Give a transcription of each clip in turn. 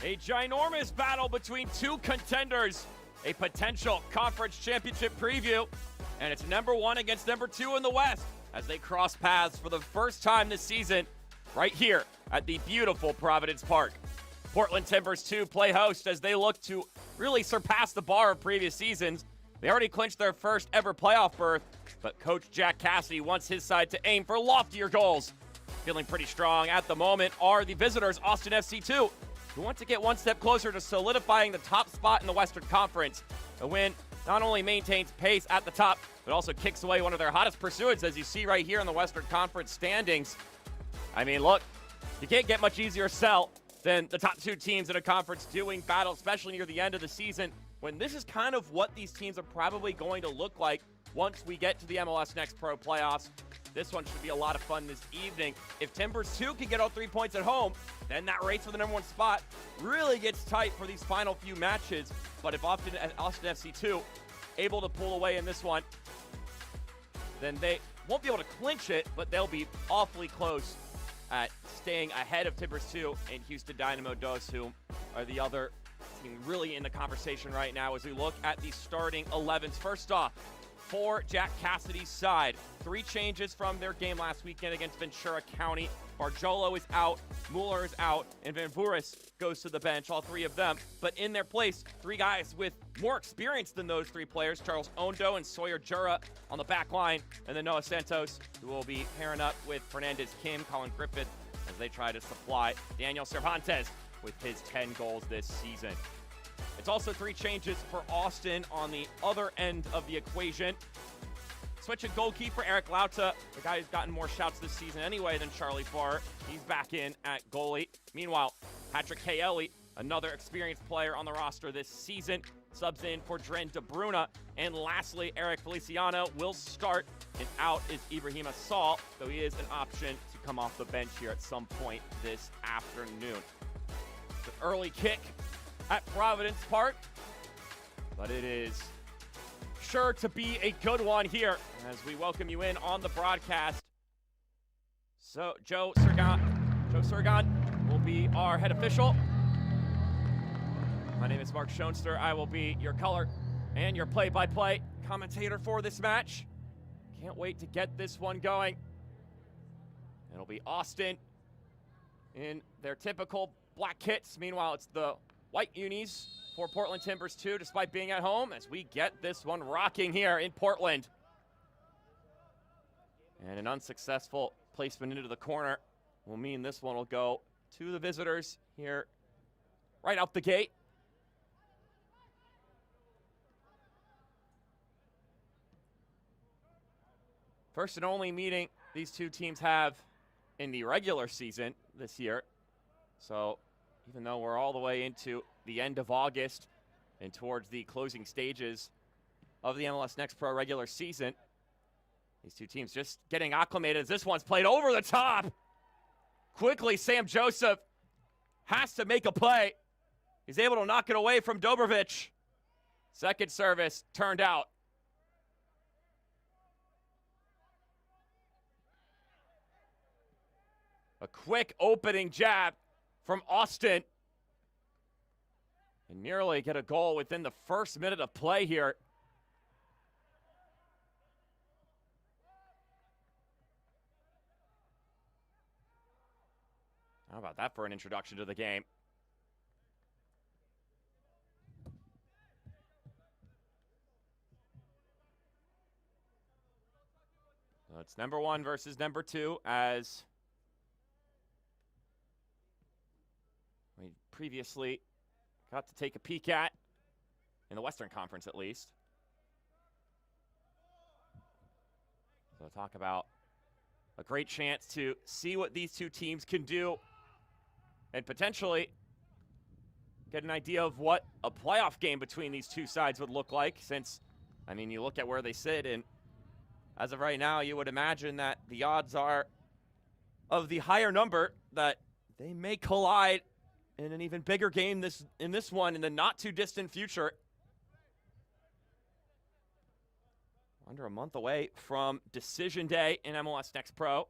A ginormous battle between two contenders, a potential conference championship preview, and it's number one against number two in the West as they cross paths for the first time this season right here at the beautiful Providence Park. Portland Timbers 2 play host as they look to really surpass the bar of previous seasons. They already clinched their first ever playoff berth, but Coach Jack Cassidy wants his side to aim for loftier goals. Feeling pretty strong at the moment are the visitors, Austin FC 2, who want to get one step closer to solidifying the top spot in the Western Conference. A win not only maintains pace at the top, but also kicks away one of their hottest pursuits, as you see right here in the Western Conference standings. I mean, look, you can't get much easier sell than the top two teams in a conference doing battle, especially near the end of the season, when this is kind of what these teams are probably going to look like once we get to the MLS Next Pro playoffs. This one should be a lot of fun this evening. If Timbers 2 can get all 3 points at home, then that race for the number one spot really gets tight for these final few matches. But if Austin FC 2 able to pull away in this one, then they won't be able to clinch it, but they'll be awfully close at staying ahead of Timbers 2 and Houston Dynamo Dos, who are the other team really in the conversation right now as we look at the starting 11s. First off, for Jack Cassidy's side, 3 changes from their game last weekend against Ventura County. Barjolo is out, Mueller is out, and Van Voorhis goes to the bench, all 3 of them. But in their place, 3 guys with more experience than those 3 players, Charles Ondo and Sawyer Jura on the back line, and then Noah Santos, who will be pairing up with Fernandez Kim, Colin Griffith, as they try to supply Daniel Cervantes with his 10 goals this season. It's also 3 changes for Austin on the other end of the equation. Switch at goalkeeper, Eric Lauta, the guy who's gotten more shouts this season anyway than Charlie Farr. He's back in at goalie. Meanwhile, Patrick Kaeli, another experienced player on the roster this season, subs in for Dren De Bruyne. And lastly, Eric Feliciano will start, and out is Ibrahim Assal, though he is an option to come off the bench here at some point this afternoon. It's an early kick at Providence Park, but it is sure to be a good one here as we welcome you in on the broadcast. So Joe Surgan will be our head official. My name is Mark Schoenster. I will be your color and your play-by-play commentator for this match. Can't wait to get this one going. It'll be Austin in their typical black kits. Meanwhile, it's the white unis for Portland Timbers 2, despite being at home, as we get this one rocking here in Portland. And an unsuccessful placement into the corner will mean this one will go to the visitors here right out the gate. First and only meeting these two teams have in the regular season this year. So even though we're all the way into the end of August and towards the closing stages of the MLS Next Pro regular season, these two teams just getting acclimated as this one's played over the top. Quickly, Sam Joseph has to make a play. He's able to knock it away from Dobrovic. Second service turned out. A quick opening jab from Austin. And nearly get a goal within the first minute of play here. How about that for an introduction to the game? So it's number 1 versus number 2, as we previously got to take a peek at, in the Western Conference at least. So talk about a great chance to see what these two teams can do and potentially get an idea of what a playoff game between these two sides would look like, since, I mean, you look at where they sit, and as of right now, you would imagine that the odds are of the higher number that they may collide in an even bigger game in this one in the not-too-distant future. Under a month away from Decision Day in MLS Next Pro.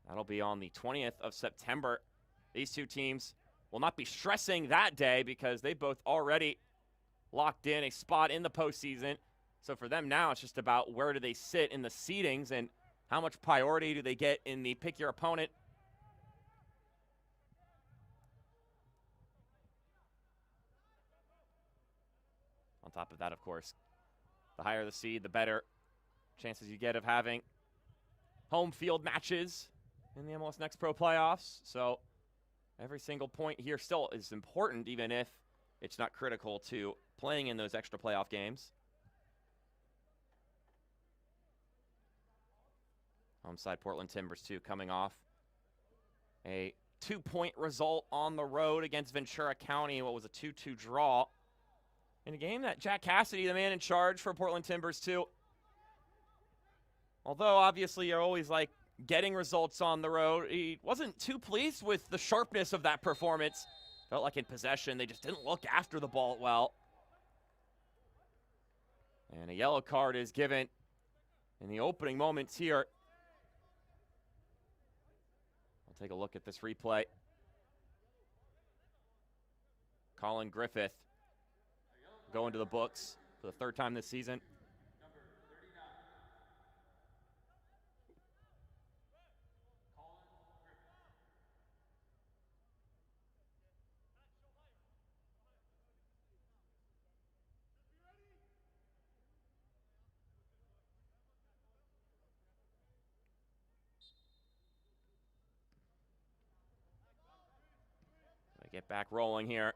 That'll be on the 20th of September. These two teams will not be stressing that day because they both already locked in a spot in the postseason. So for them now, it's just about where do they sit in the seedings and how much priority do they get in the pick your opponent. On top of that, of course, the higher the seed, the better chances you get of having home field matches in the MLS Next Pro playoffs. So every single point here still is important, even if it's not critical to playing in those extra playoff games. Home side Portland Timbers, too, coming off a 2-point result on the road against Ventura County, what was a 2-2 draw. In a game that Jack Cassidy, the man in charge for Portland Timbers, too. Although, obviously, you're always, like, getting results on the road, he wasn't too pleased with the sharpness of that performance. Felt like in possession, they just didn't look after the ball well. And a yellow card is given in the opening moments here. We'll take a look at this replay. Colin Griffith going to the books for the third time this season. Get back rolling here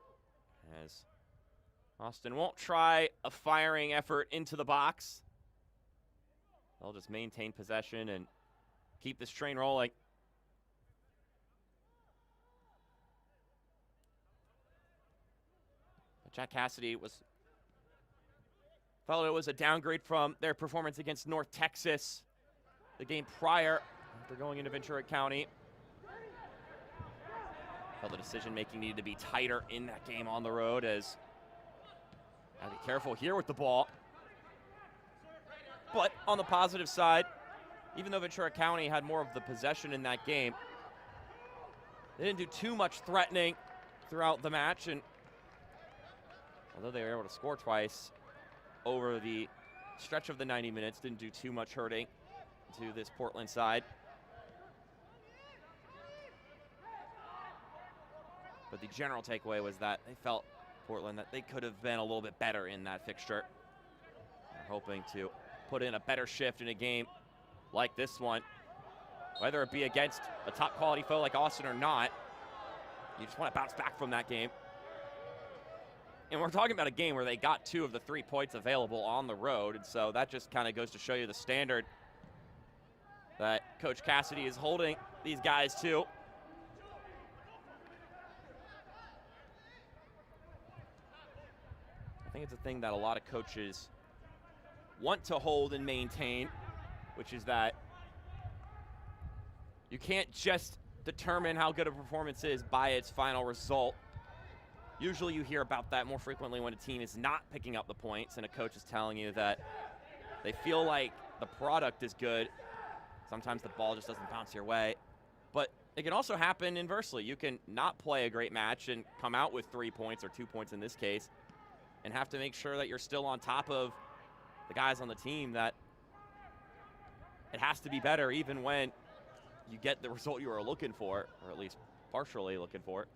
as Austin won't try a firing effort into the box. They'll just maintain possession and keep this train rolling. But Jack Cassidy felt it was a downgrade from their performance against North Texas the game prior after going into Ventura County. Felt the decision-making needed to be tighter in that game on the road as gotta be careful here with the ball. But on the positive side, even though Ventura County had more of the possession in that game, they didn't do too much threatening throughout the match, and although they were able to score twice over the stretch of the 90 minutes, didn't do too much hurting to this Portland side. But the general takeaway was that they felt, Portland, that they could have been a little bit better in that fixture. They're hoping to put in a better shift in a game like this one. Whether it be against a top quality foe like Austin or not, you just want to bounce back from that game. And we're talking about a game where they got 2 of the 3 points available on the road, and so that just kind of goes to show you the standard that Coach Cassidy is holding these guys to. I think it's a thing that a lot of coaches want to hold and maintain, which is that you can't just determine how good a performance is by its final result. Usually you hear about that more frequently when a team is not picking up the points and a coach is telling you that they feel like the product is good. Sometimes the ball just doesn't bounce your way. But it can also happen inversely. You can not play a great match and come out with 3 points, or 2 points in this case, and have to make sure that you're still on top of the guys on the team, that it has to be better even when you get the result you were looking for, or at least partially looking for.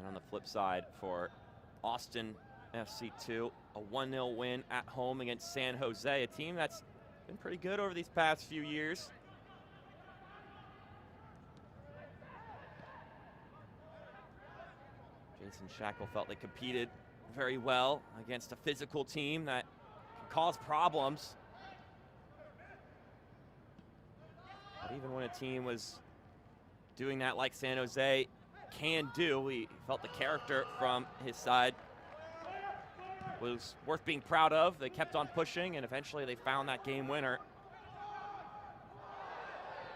On the flip side for Austin FC2, a 1-0 win at home against San Jose, a team that's been pretty good over these past few years. Jason Shackle felt they competed very well against a physical team that can cause problems. But even when a team was doing that like San Jose can do, he felt the character from his side. was worth being proud of. They kept on pushing, and eventually they found that game winner.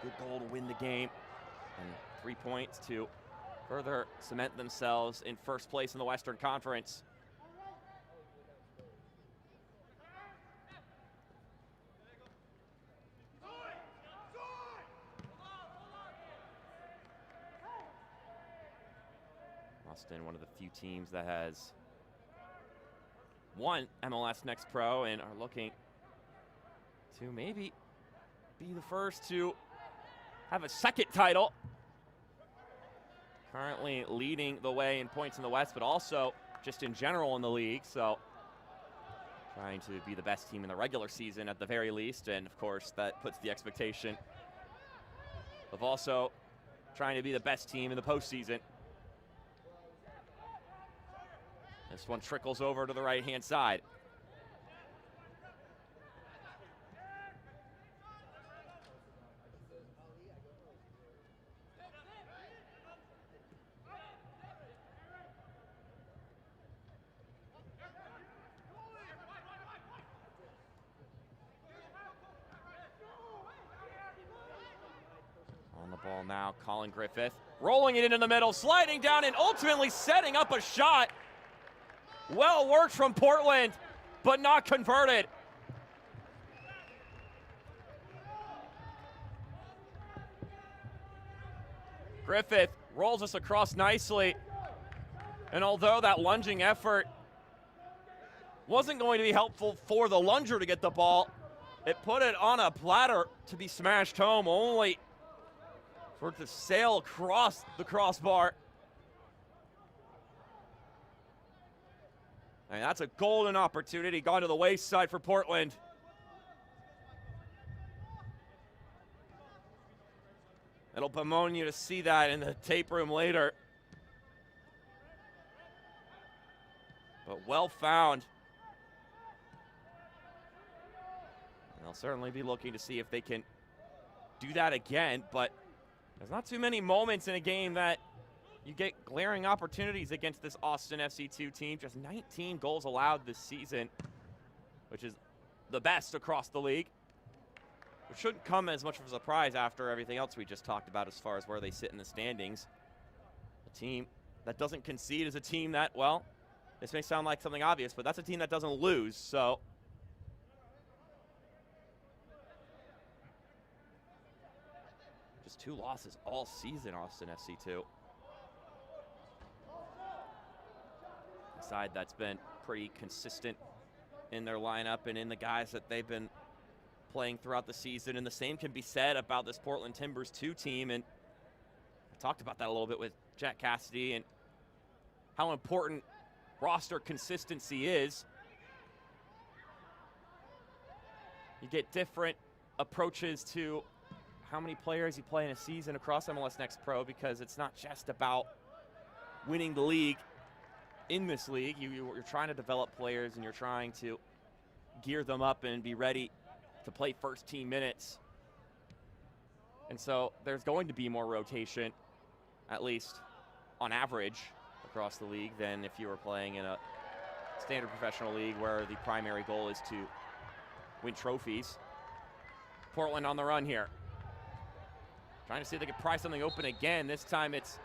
Good goal to win the game, and 3 points to further cement themselves in first place in the Western Conference. Austin, one of the few teams that has won MLS Next Pro and are looking to maybe be the first to have a second title. Currently leading the way in points in the West, but also just in general in the league. So trying to be the best team in the regular season at the very least. And of course, that puts the expectation of also trying to be the best team in the postseason. This one trickles over to the right-hand side. On the ball now, Colin Griffith, rolling it into the middle, sliding down, and ultimately setting up a shot. Well worked from Portland, but not converted. Griffith rolls us across nicely. And although that lunging effort wasn't going to be helpful for the lunger to get the ball, it put it on a platter to be smashed home, only for it to sail across the crossbar. And that's a golden opportunity gone to the wayside for Portland. It'll bemoan you to see that in the tape room later. But well found. And they'll certainly be looking to see if they can do that again, but there's not too many moments in a game that you get glaring opportunities against this Austin FC2 team. Just 19 goals allowed this season, which is the best across the league. It shouldn't come as much of a surprise after everything else we just talked about as far as where they sit in the standings. A team that doesn't concede is a team that, well, this may sound like something obvious, but that's a team that doesn't lose, so. Just 2 losses all season, Austin FC2. Side that's been pretty consistent in their lineup and in the guys that they've been playing throughout the season, and the same can be said about this Portland Timbers 2 team. And I talked about that a little bit with Jack Cassidy and how important roster consistency is. You get different approaches to how many players you play in a season across MLS Next Pro, because it's not just about winning the league. In this league, you're trying to develop players and you're trying to gear them up and be ready to play first team minutes. And so there's going to be more rotation, at least on average, across the league than if you were playing in a standard professional league where the primary goal is to win trophies. Portland on the run here. Trying to see if they can pry something open again. This time it's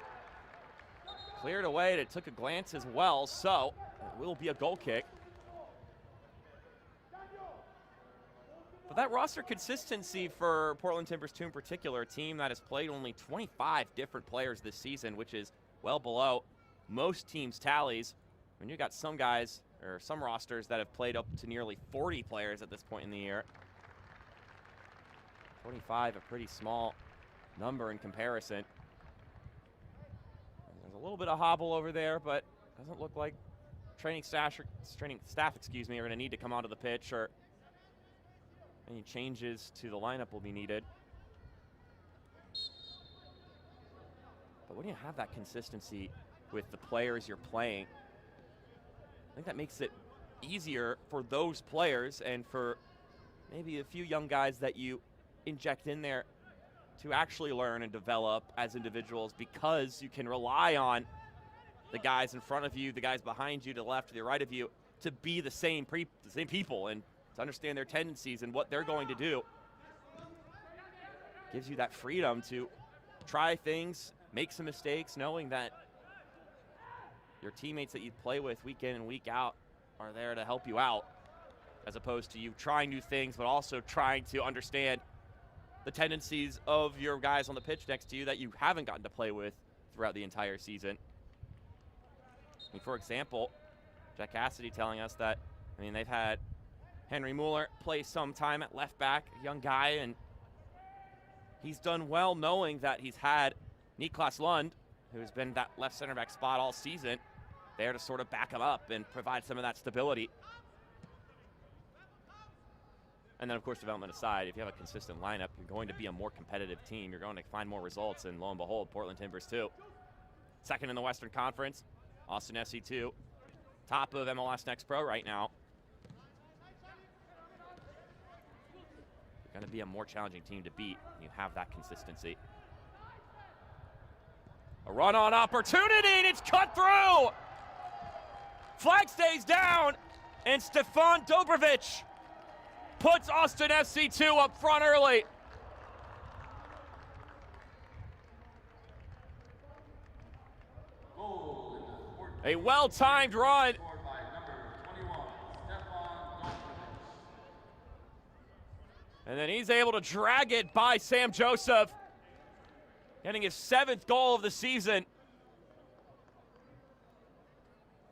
cleared away, and it took a glance as well, so it will be a goal kick. But that roster consistency for Portland Timbers 2 in particular, a team that has played only 25 different players this season, which is well below most teams' tallies. When you got some guys, or some rosters that have played up to nearly 40 players at this point in the year. 25, a pretty small number in comparison. There's a little bit of hobble over there, but doesn't look like training staff, are going to need to come onto the pitch, or any changes to the lineup will be needed. But when you have that consistency with the players you're playing, I think that makes it easier for those players and for maybe a few young guys that you inject in there to actually learn and develop as individuals, because you can rely on the guys in front of you, the guys behind you, to the left, to the right of you, to be the same people and to understand their tendencies and what they're going to do. Gives you that freedom to try things, make some mistakes, knowing that your teammates that you play with week in and week out are there to help you out, as opposed to you trying new things but also trying to understand the tendencies of your guys on the pitch next to you that you haven't gotten to play with throughout the entire season. I mean, for example, Jack Cassidy telling us that, I mean, they've had Henry Mueller play some time at left back, a young guy, and he's done well knowing that he's had Niklas Lund, who's been that left center back spot all season, there to sort of back him up and provide some of that stability. And then, of course, development aside, if you have a consistent lineup, you're going to be a more competitive team. You're going to find more results, and lo and behold, Portland Timbers too. Second in the Western Conference, Austin FC 2, top of MLS Next Pro right now. You're going to be a more challenging team to beat when you have that consistency. A run-on opportunity, and it's cut through! Flag stays down, and Stefan Dobrovic puts Austin FC 2 up front early. A well-timed run. And then he's able to drag it by Sam Joseph, getting his 7th goal of the season.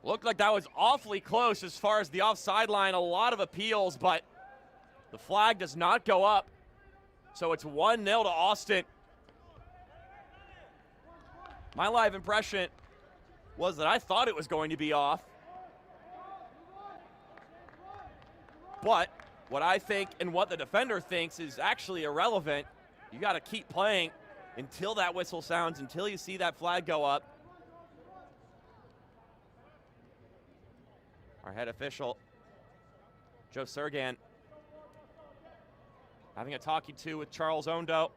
Looked like that was awfully close as far as the offside line. A lot of appeals, but the flag does not go up. So it's 1-0 to Austin. My live impression was that I thought it was going to be off. But what I think and what the defender thinks is actually irrelevant. You got to keep playing until that whistle sounds, until you see that flag go up. Our head official, Joe Sergan, having a talkie to with Charles Ondo.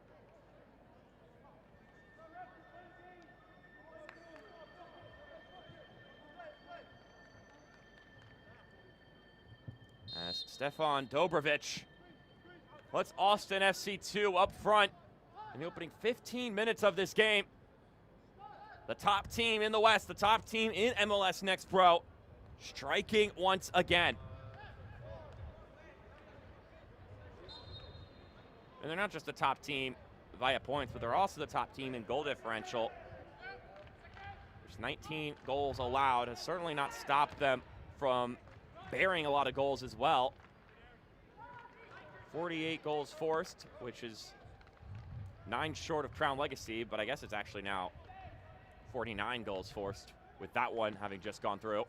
As Stefan Dobrovic puts Austin FC 2 up front in the opening 15 minutes of this game. The top team in the West, the top team in MLS Next Pro, striking once again. And they're not just the top team via points, but they're also the top team in goal differential. There's 19 goals allowed. Has certainly not stopped them from bearing a lot of goals as well. 48 goals forced, which is 9 short of Crown Legacy, but I guess it's actually now 49 goals forced, with that one having just gone through.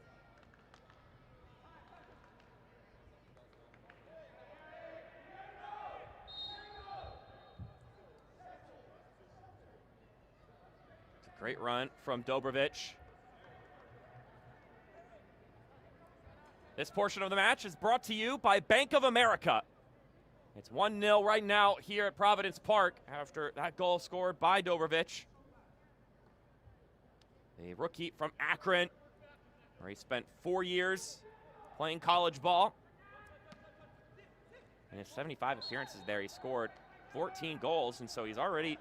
It's a great run from Dobrovic. This portion of the match is brought to you by Bank of America. It's 1-0 right now here at Providence Park after that goal scored by Dobrovic. The rookie from Akron, where he spent 4 years playing college ball. In his 75 appearances there, he scored 14 goals, and so he's already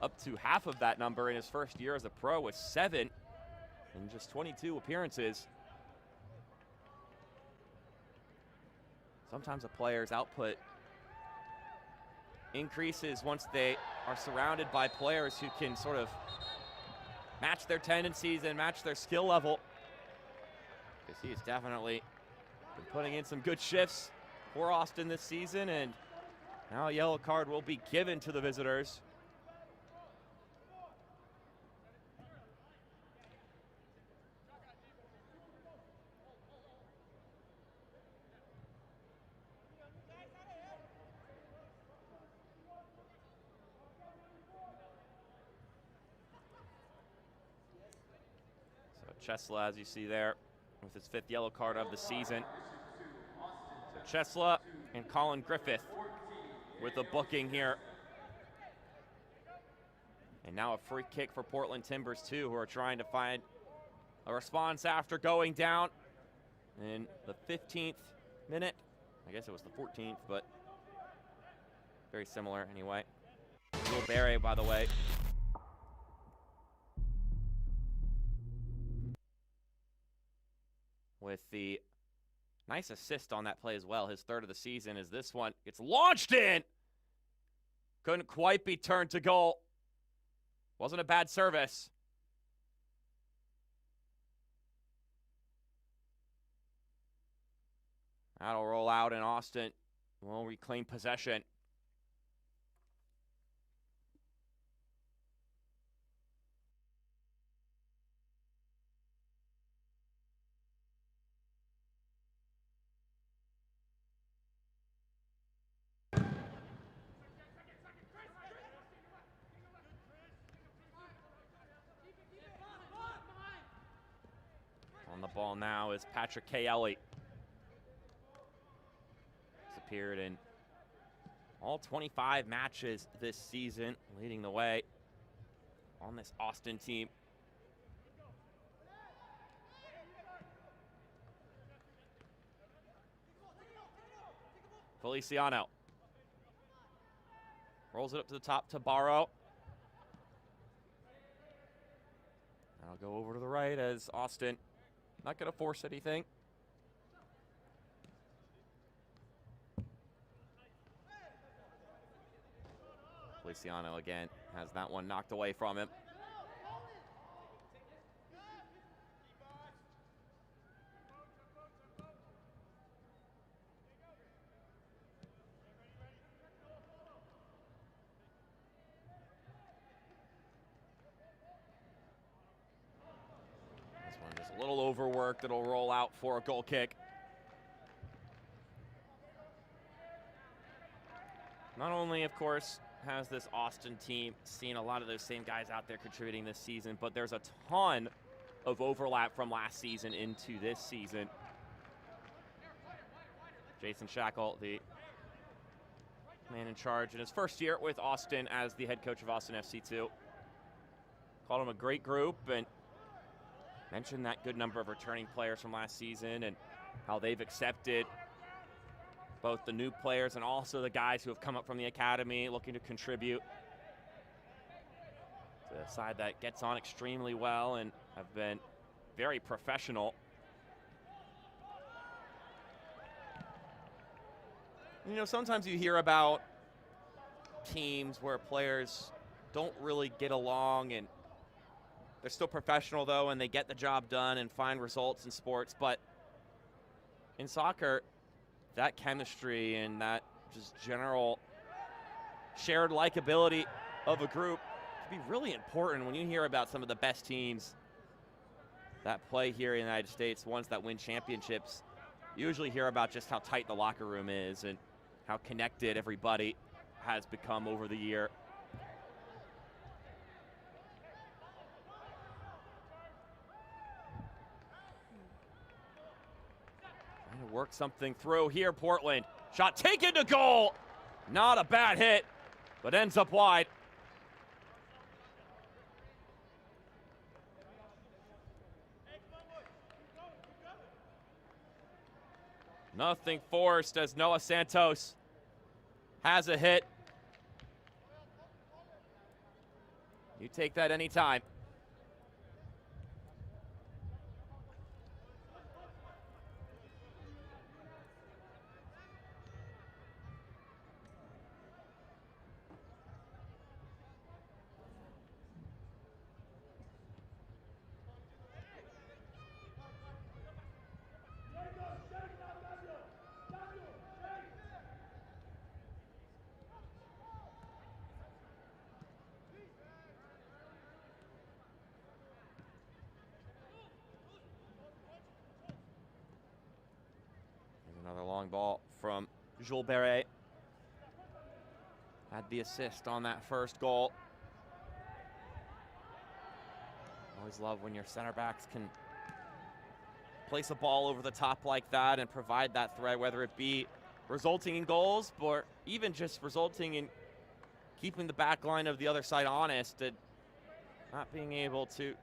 up to half of that number in his first year as a pro with 7 in just 22 appearances. Sometimes a player's output increases once they are surrounded by players who can sort of match their tendencies and match their skill level. Because he has definitely been putting in some good shifts for Austin this season, and now a yellow card will be given to the visitors. Chesla, as you see there, with his 5th yellow card of the season. So Chesla and Colin Griffith with the booking here. And now a free kick for Portland Timbers too, who are trying to find a response after going down. in the 15th minute. I guess it was the 14th, but very similar anyway. Jules Barre, by the way. With the nice assist on that play as well. His third of the season is this one. It's launched in. Couldn't quite be turned to goal. Wasn't a bad service. That'll roll out, and Austin will reclaim possession. On the ball now is Patrick Kelly. He's appeared in all 25 matches this season, leading the way on this Austin team. Feliciano rolls it up to the top to Barrow. I'll go over to the right as Austin not going to force anything. Feliciano again has that one knocked away from him. This one just a little overworked. It'll roll out for a goal kick. Not only, of course, has this Austin team seen a lot of those same guys out there contributing this season, but there's a ton of overlap from last season into this season. Jason Shackle, the man in charge in his first year with Austin as the head coach of Austin FC2. Called him a great group and mentioned that good number of returning players from last season and how they've accepted both the new players and also the guys who have come up from the academy looking to contribute. It's a side that gets on extremely well and have been very professional. You know, sometimes you hear about teams where players don't really get along and they're still professional though and they get the job done and find results in sports, but in soccer, that chemistry and that just general shared likability of a group can be really important when you hear about some of the best teams that play here in the United States, ones that win championships. You usually hear about just how tight the locker room is and how connected everybody has become over the year. Trying to work something through here, Portland. Shot taken to goal. Not a bad hit, but ends up wide. Nothing forced as Noah Santos has a hit. You take that anytime. Another long ball from Jules Barre. Had the assist on that first goal. Always love when your center backs can place a ball over the top like that and provide that threat, whether it be resulting in goals or even just resulting in keeping the back line of the other side honest and not being able to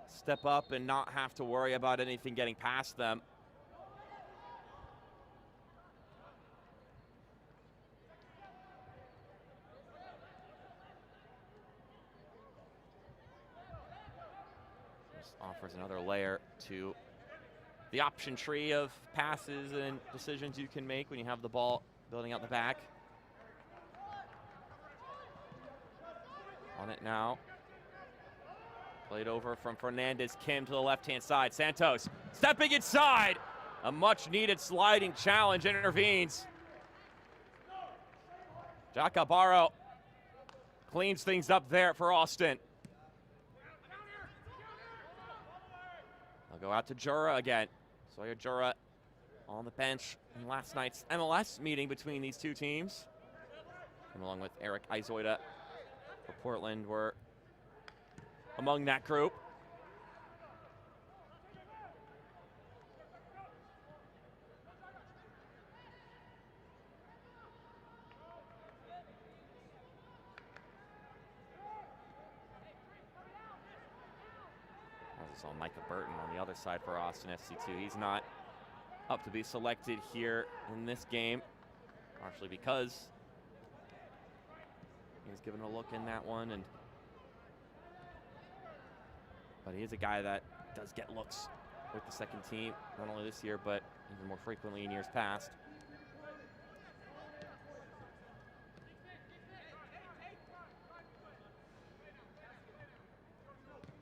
step up and not have to worry about anything getting past them. This offers another layer to the option tree of passes and decisions you can make when you have the ball building out the back. On it now. Played over from Fernandez Kim to the left-hand side. Santos stepping inside. A much-needed sliding challenge intervenes. Jacabaro cleans things up there for Austin. They'll go out to Jura again. Sawyer Jura on the bench in last night's MLS meeting between these two teams. And along with Eric Izoida for Portland were among that group. I saw Micah Burton on the other side for Austin FC2. He's not up to be selected here in this game, partially because he was given a look in that one, but he is a guy that does get looks with the second team, not only this year, but even more frequently in years past.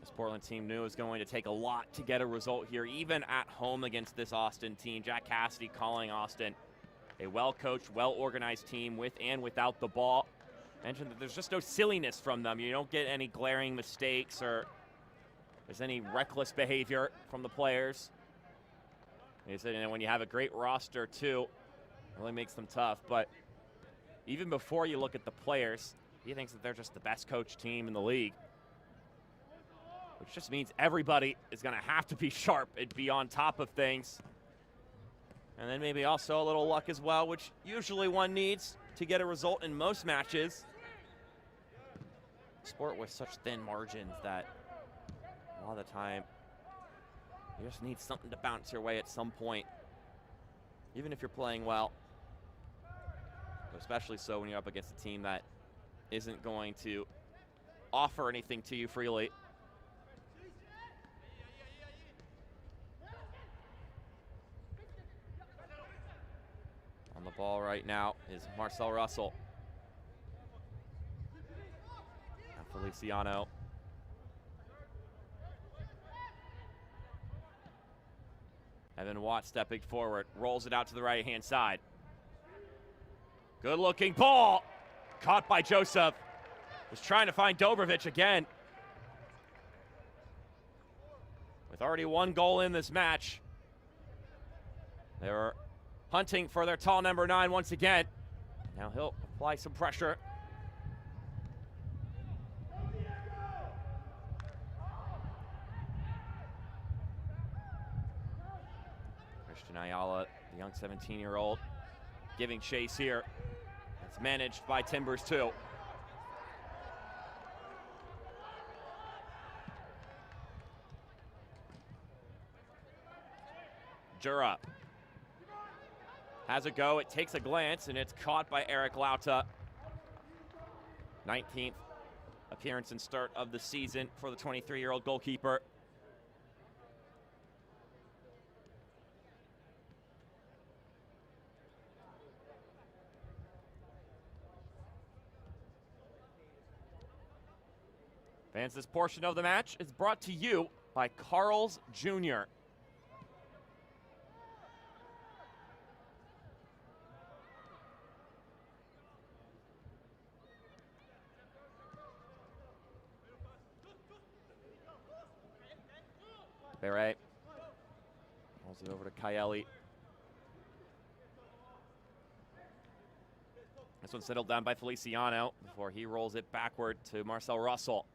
This Portland team knew it was going to take a lot to get a result here, even at home against this Austin team. Jack Cassidy calling Austin a well-coached, well-organized team with and without the ball. Mentioned that there's just no silliness from them. You don't get any glaring mistakes or there's any reckless behavior from the players. He said, and when you have a great roster too, it really makes them tough. But even before you look at the players, he thinks that they're just the best coached team in the league, which just means everybody is going to have to be sharp and be on top of things. And then maybe also a little luck as well, which usually one needs to get a result in most matches. Sport with such thin margins that a lot of the time you just need something to bounce your way at some point, even if you're playing well. Especially so when you're up against a team that isn't going to offer anything to you freely. On the ball right now is Marcel Russell. Now Feliciano. Evan Watt stepping forward, rolls it out to the right-hand side. Good-looking ball, caught by Joseph. Was trying to find Dobrovic again. With already one goal in this match, they were hunting for their tall number 9 once again. Now he'll apply some pressure. Christian Ayala, the young 17-year-old, giving chase here. It's managed by Timbers too. Jura has a go, it takes a glance, and it's caught by Eric Lauta. 19th appearance and start of the season for the 23-year-old goalkeeper. Fans, this portion of the match is brought to you by Carl's Jr. Barret rolls it over to Kaeli. This one settled down by Feliciano before he rolls it backward to Marcel Russell.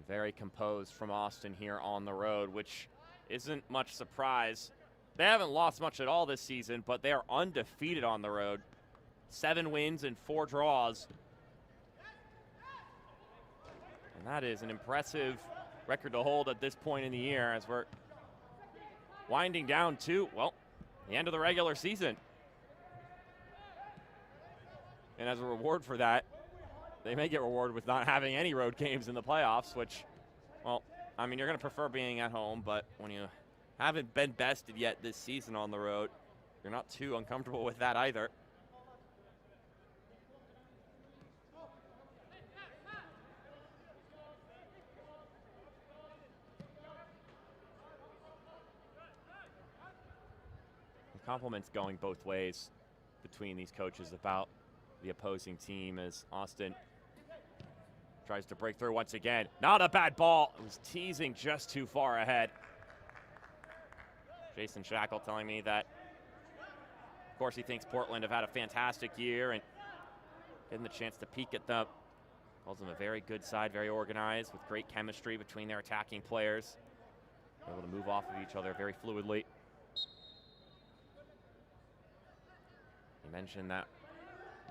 Very composed from Austin here on the road, which isn't much surprise They haven't lost much at all this season, but they are undefeated on the road. 7 wins and 4 draws. And that is an impressive record to hold at this point in the year as we're winding down to, well, the end of the regular season. And as a reward for that, they may get rewarded with not having any road games in the playoffs, which, well, I mean, you're going to prefer being at home, but when you haven't been bested yet this season on the road, you're not too uncomfortable with that either. The compliments going both ways between these coaches about the opposing team as Austin tries to break through once again. Not a bad ball. It was teasing just too far ahead. Jason Shackle telling me that, of course, he thinks Portland have had a fantastic year and getting the chance to peek at them. Calls them a very good side, very organized, with great chemistry between their attacking players. Able to move off of each other very fluidly. He mentioned that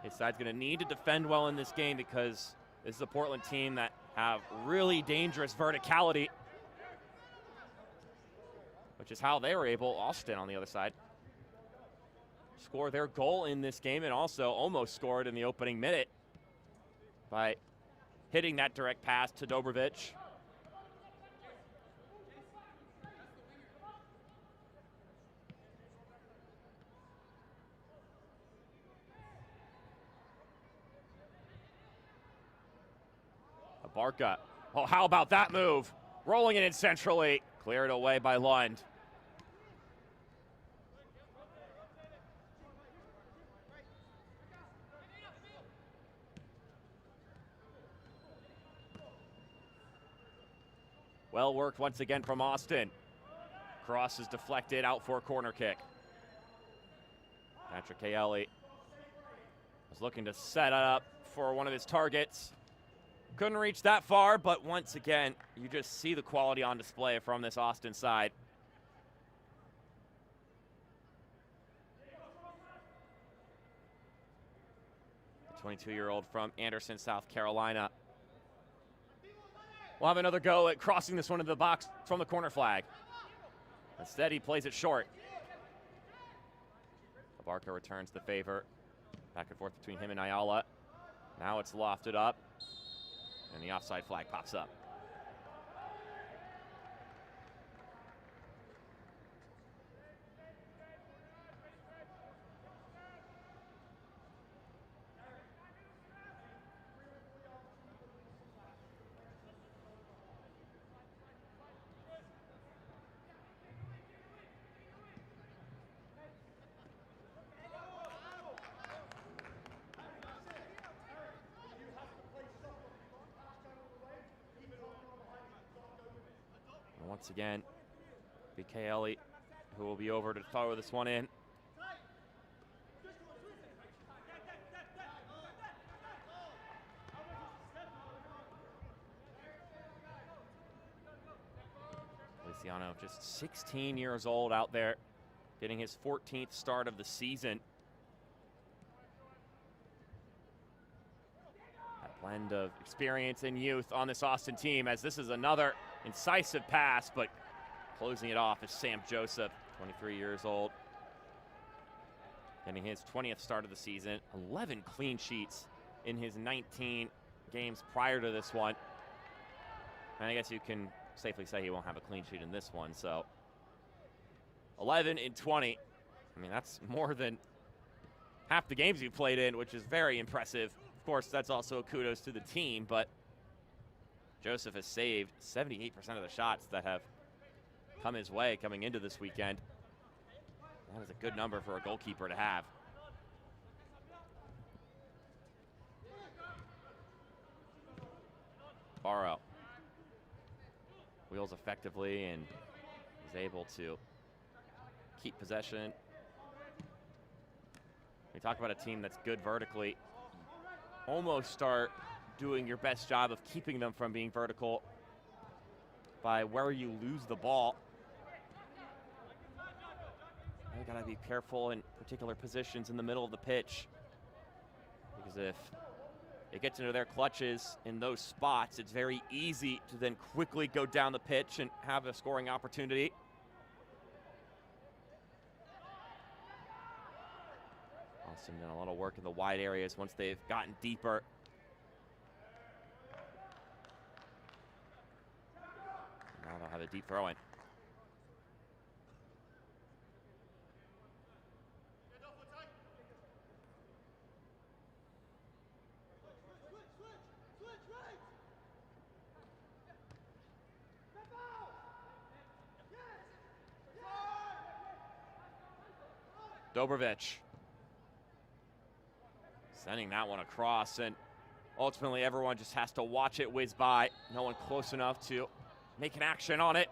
his side's going to need to defend well in this game because this is a Portland team that have really dangerous verticality, which is how they were able, Austin on the other side, score their goal in this game and also almost scored in the opening minute by hitting that direct pass to Dobrovic. Barca. Oh, how about that move? Rolling it in centrally. Cleared away by Lund. Well worked once again from Austin. Cross is deflected out for a corner kick. Patrick Kaeli was looking to set up for one of his targets. Couldn't reach that far, but once again, you just see the quality on display from this Austin side. The 22-year-old from Anderson, South Carolina, will have another go at crossing this one into the box from the corner flag. Instead, he plays it short. Barca returns the favor. Back and forth between him and Ayala. Now it's lofted up. And the offside flag pops up. Once again, Kaeli, who will be over to throw this one in. Feliciano, just 16 years old out there, getting his 14th start of the season. That blend of experience and youth on this Austin team, as this is another incisive pass, but closing it off is Sam Joseph, 23 years old. Getting his 20th start of the season, 11 clean sheets in his 19 games prior to this one. And I guess you can safely say he won't have a clean sheet in this one, so 11 in 20. I mean, that's more than half the games he played in, which is very impressive. Of course, that's also a kudos to the team, but Joseph has saved 78% of the shots that have come his way coming into this weekend. That is a good number for a goalkeeper to have. Barrow wheels effectively and is able to keep possession. We talk about a team that's good vertically. Almost start doing your best job of keeping them from being vertical by where you lose the ball. Really got to be careful in particular positions in the middle of the pitch, because if it gets into their clutches in those spots, it's very easy to then quickly go down the pitch and have a scoring opportunity. Austin done a lot of work in the wide areas once they've gotten deeper. Now they'll have a deep throw in. Dobrovic sending that one across, and ultimately everyone just has to watch it whiz by. No one close enough to make an action on it.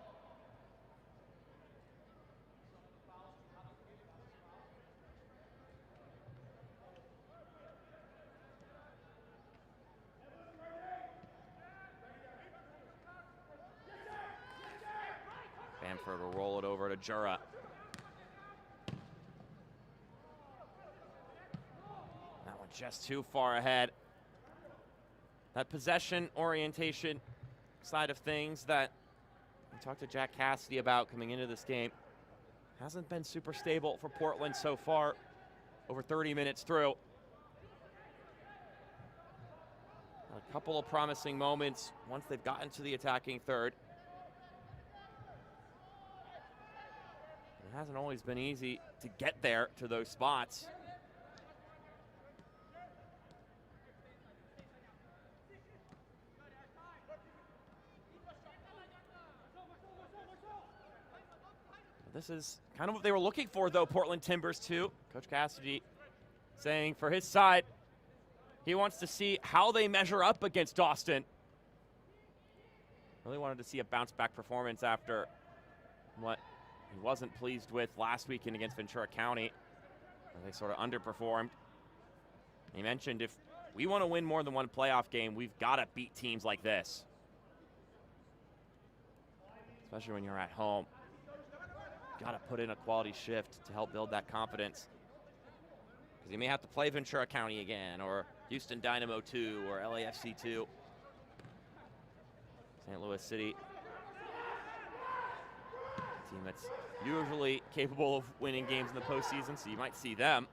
Bamford will roll it over to Jura. Just too far ahead. That possession orientation side of things that we talked to Jack Cassidy about coming into this game hasn't been super stable for Portland so far, over 30 minutes through. A couple of promising moments once they've gotten to the attacking third. It hasn't always been easy to get there to those spots. This is kind of what they were looking for, though, Portland Timbers, too. Coach Cassidy saying for his side, he wants to see how they measure up against Austin. Really wanted to see a bounce-back performance after what he wasn't pleased with last weekend against Ventura County, where they sort of underperformed. He mentioned if we want to win more than one playoff game, we've got to beat teams like this, especially when you're at home. Got to put in a quality shift to help build that confidence, because you may have to play Ventura County again, or Houston Dynamo 2, or LAFC 2. St. Louis City, a team that's usually capable of winning games in the postseason, so you might see them.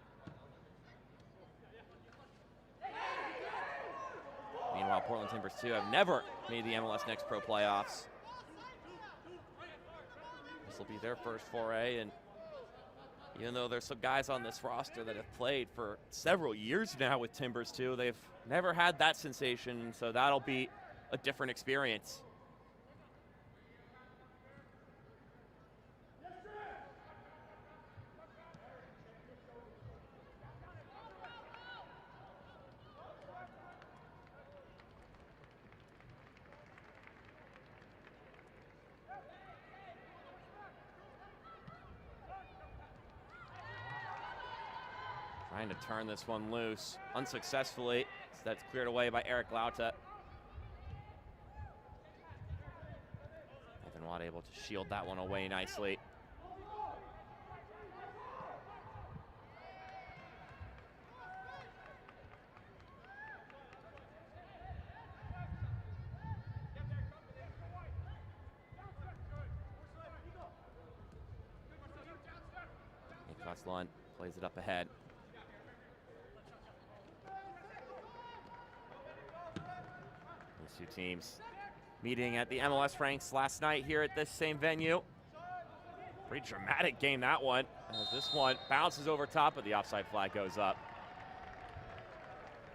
Meanwhile, Portland Timbers 2 have never made the MLS Next Pro playoffs. This will be their first foray, and even though there's some guys on this roster that have played for several years now with Timbers too, they've never had that sensation, so that'll be a different experience. Trying to turn this one loose unsuccessfully. So that's cleared away by Eric Lauta. Evan Watt able to shield that one away nicely. Niklas plays it up ahead. These two teams meeting at the MLS ranks last night here at this same venue. Pretty dramatic game, that one, as this one bounces over top, but the offside flag goes up.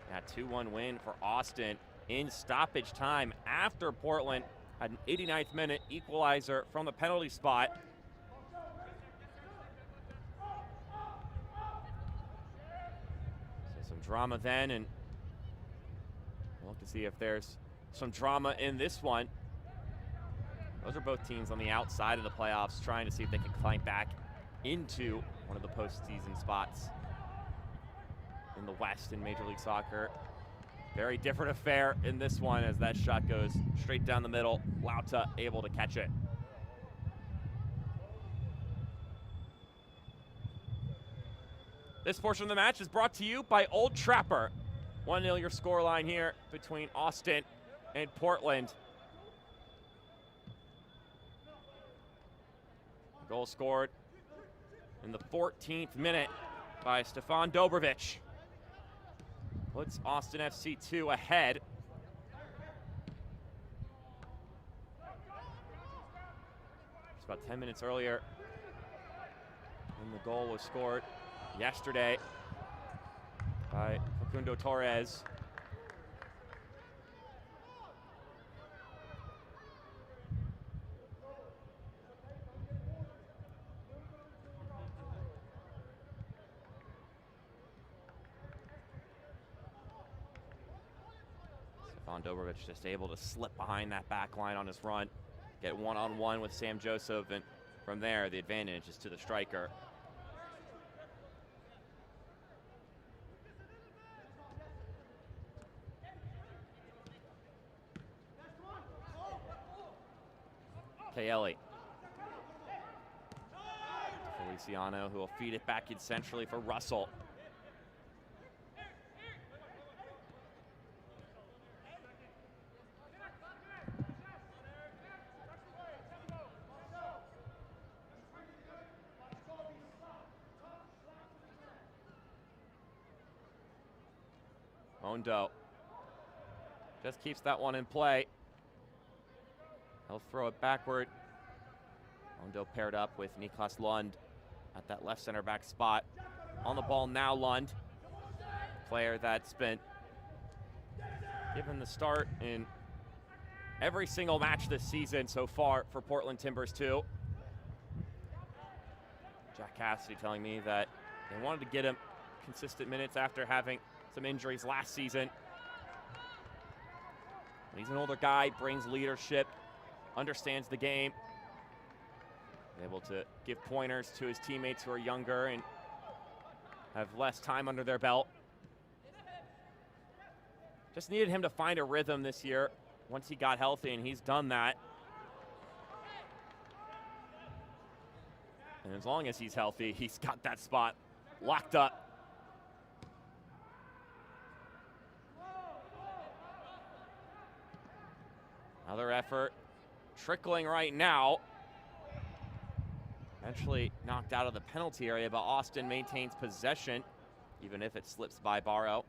That 2-1 win for Austin in stoppage time after Portland had an 89th minute equalizer from the penalty spot. So some drama then, and we'll look to see if there's some drama in this one. Those are both teams on the outside of the playoffs trying to see if they can climb back into one of the postseason spots in the West in Major League Soccer. Very different affair in this one as that shot goes straight down the middle. Lauta able to catch it. This portion of the match is brought to you by Old Trapper. 1-0 your scoreline here between Austin and Portland. Goal scored in the 14th minute by Stefan Dobrovic. Puts Austin FC 2 ahead. Just about 10 minutes earlier, when the goal was scored yesterday by Facundo Torres. Stefan Dobrovic just able to slip behind that back line on his run, get one-on-one with Sam Joseph, and from there the advantage is to the striker. Kaeli. Feliciano, who will feed it back in centrally for Russell. Mondo just keeps that one in play. He'll throw it backward. Mondo paired up with Niklas Lund at that left center back spot. On the ball now, Lund. Player that's been given the start in every single match this season so far for Portland Timbers 2. Jack Cassidy telling me that they wanted to get him consistent minutes after having some injuries last season. He's an older guy, brings leadership, understands the game, able to give pointers to his teammates who are younger and have less time under their belt. Just needed him to find a rhythm this year once he got healthy, and he's done that. And as long as he's healthy, he's got that spot locked up. Another effort, trickling right now. Eventually knocked out of the penalty area, but Austin maintains possession, even if it slips by Barrow.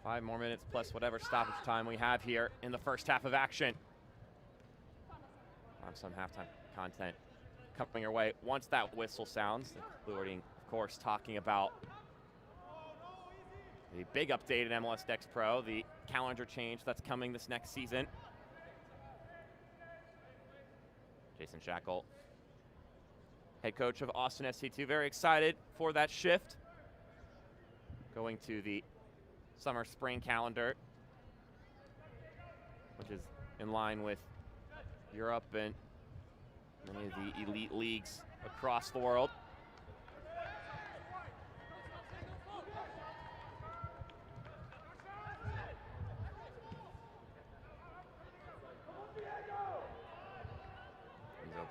Five more minutes plus whatever stoppage time we have here in the first half of action. Some halftime content coming your way once that whistle sounds, including, of course, talking about the big update in MLS Next Pro, the calendar change that's coming this next season. Jason Shackle, head coach of Austin SC2, very excited for that shift. Going to the summer-spring calendar, which is in line with Europe and many of the elite leagues across the world.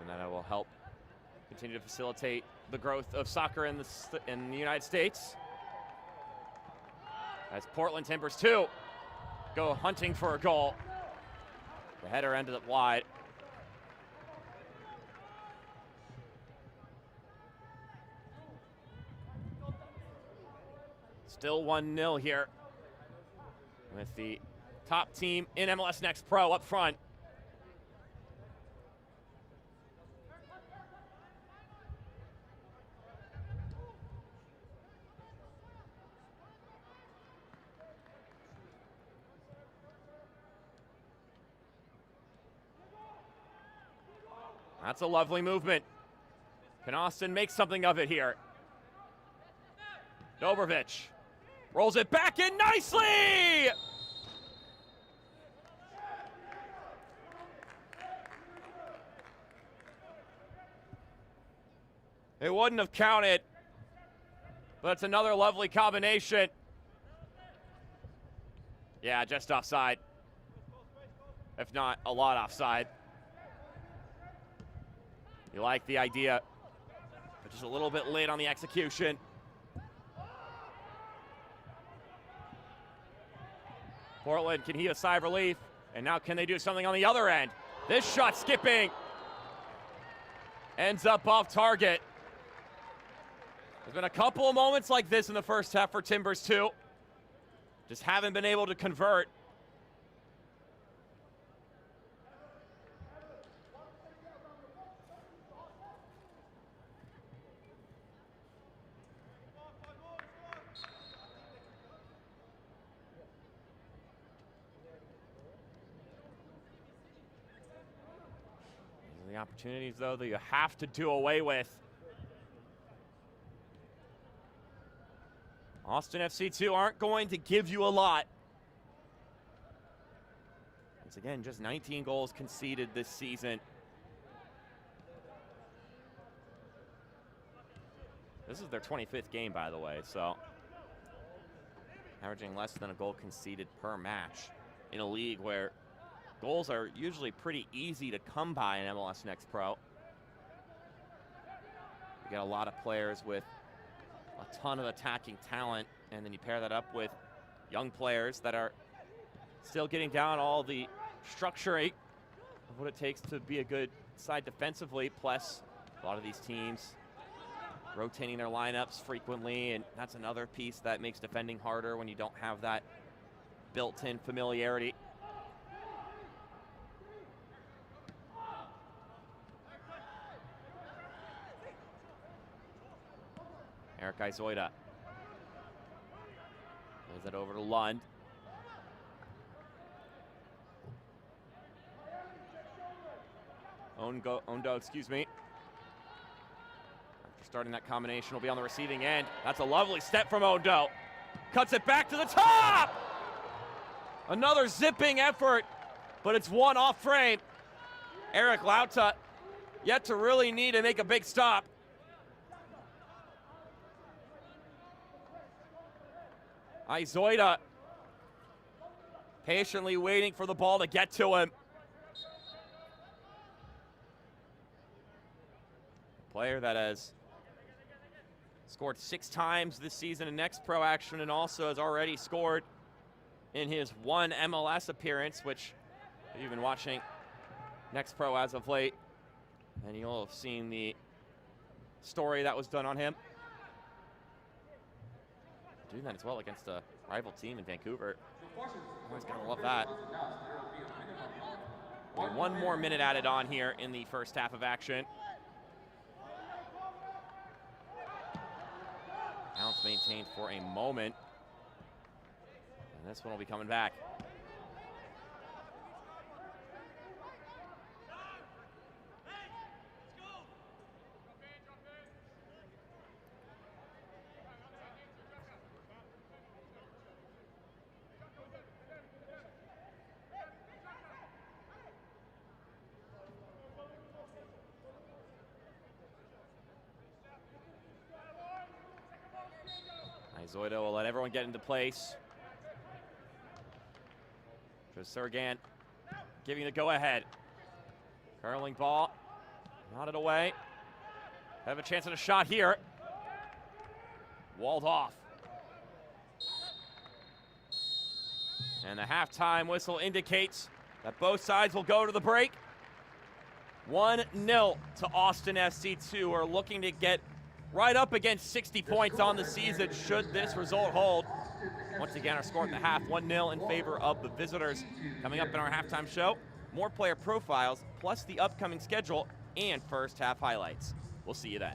That will help continue to facilitate the growth of soccer in the United States. As Portland Timbers 2 go hunting for a goal. The header ended up wide. Still 1-0 here with the top team in MLS Next Pro up front. That's a lovely movement. Can Austin make something of it here? Dobrovic rolls it back in nicely! It wouldn't have counted, but it's another lovely combination. Yeah, just offside. if not a lot offside. You like the idea, but just a little bit late on the execution. Portland can heave a sigh of relief, and now can they do something on the other end? This shot skipping ends up off target. There's been a couple of moments like this in the first half for Timbers too. Just haven't been able to convert. These are the opportunities, though, that you have to do away with. Austin FC2 aren't going to give you a lot. Once again, just 19 goals conceded this season. This is their 25th game, by the way, so averaging less than a goal conceded per match in a league where goals are usually pretty easy to come by in MLS Next Pro. You got a lot of players with a ton of attacking talent, and then you pair that up with young players that are still getting down all the structuring of what it takes to be a good side defensively, plus a lot of these teams rotating their lineups frequently, and that's another piece that makes defending harder when you don't have that built-in familiarity. Eric Izoida plays it over to Lund. Ondo, excuse me. After starting that combination, will be on the receiving end. That's a lovely step from Ondo. Cuts it back to the top! Another zipping effort, but it's one off frame. Eric Lauta yet to really need to make a big stop. Izoida patiently waiting for the ball to get to him. A player that has scored 6 times this season in Next Pro action, and also has already scored in his 1 MLS appearance, which if you've been watching Next Pro as of late, and you'll have seen the story that was done on him. Doing that as well against a rival team in Vancouver. Always gotta love that. One more minute added on here in the first half of action. Balance maintained for a moment. And this one will be coming back. Izoida will let everyone get into place. Sergan giving the go-ahead. Curling ball, nodded away. Have a chance at a shot here. Walled off. And the halftime whistle indicates that both sides will go to the break. 1-0 to Austin FC2, who are looking to get right up against 60 points on the season should this result hold. Once again, our score at the half, 1-0 in favor of the visitors. Coming up in our halftime show, more player profiles, plus the upcoming schedule and first half highlights. We'll see you then.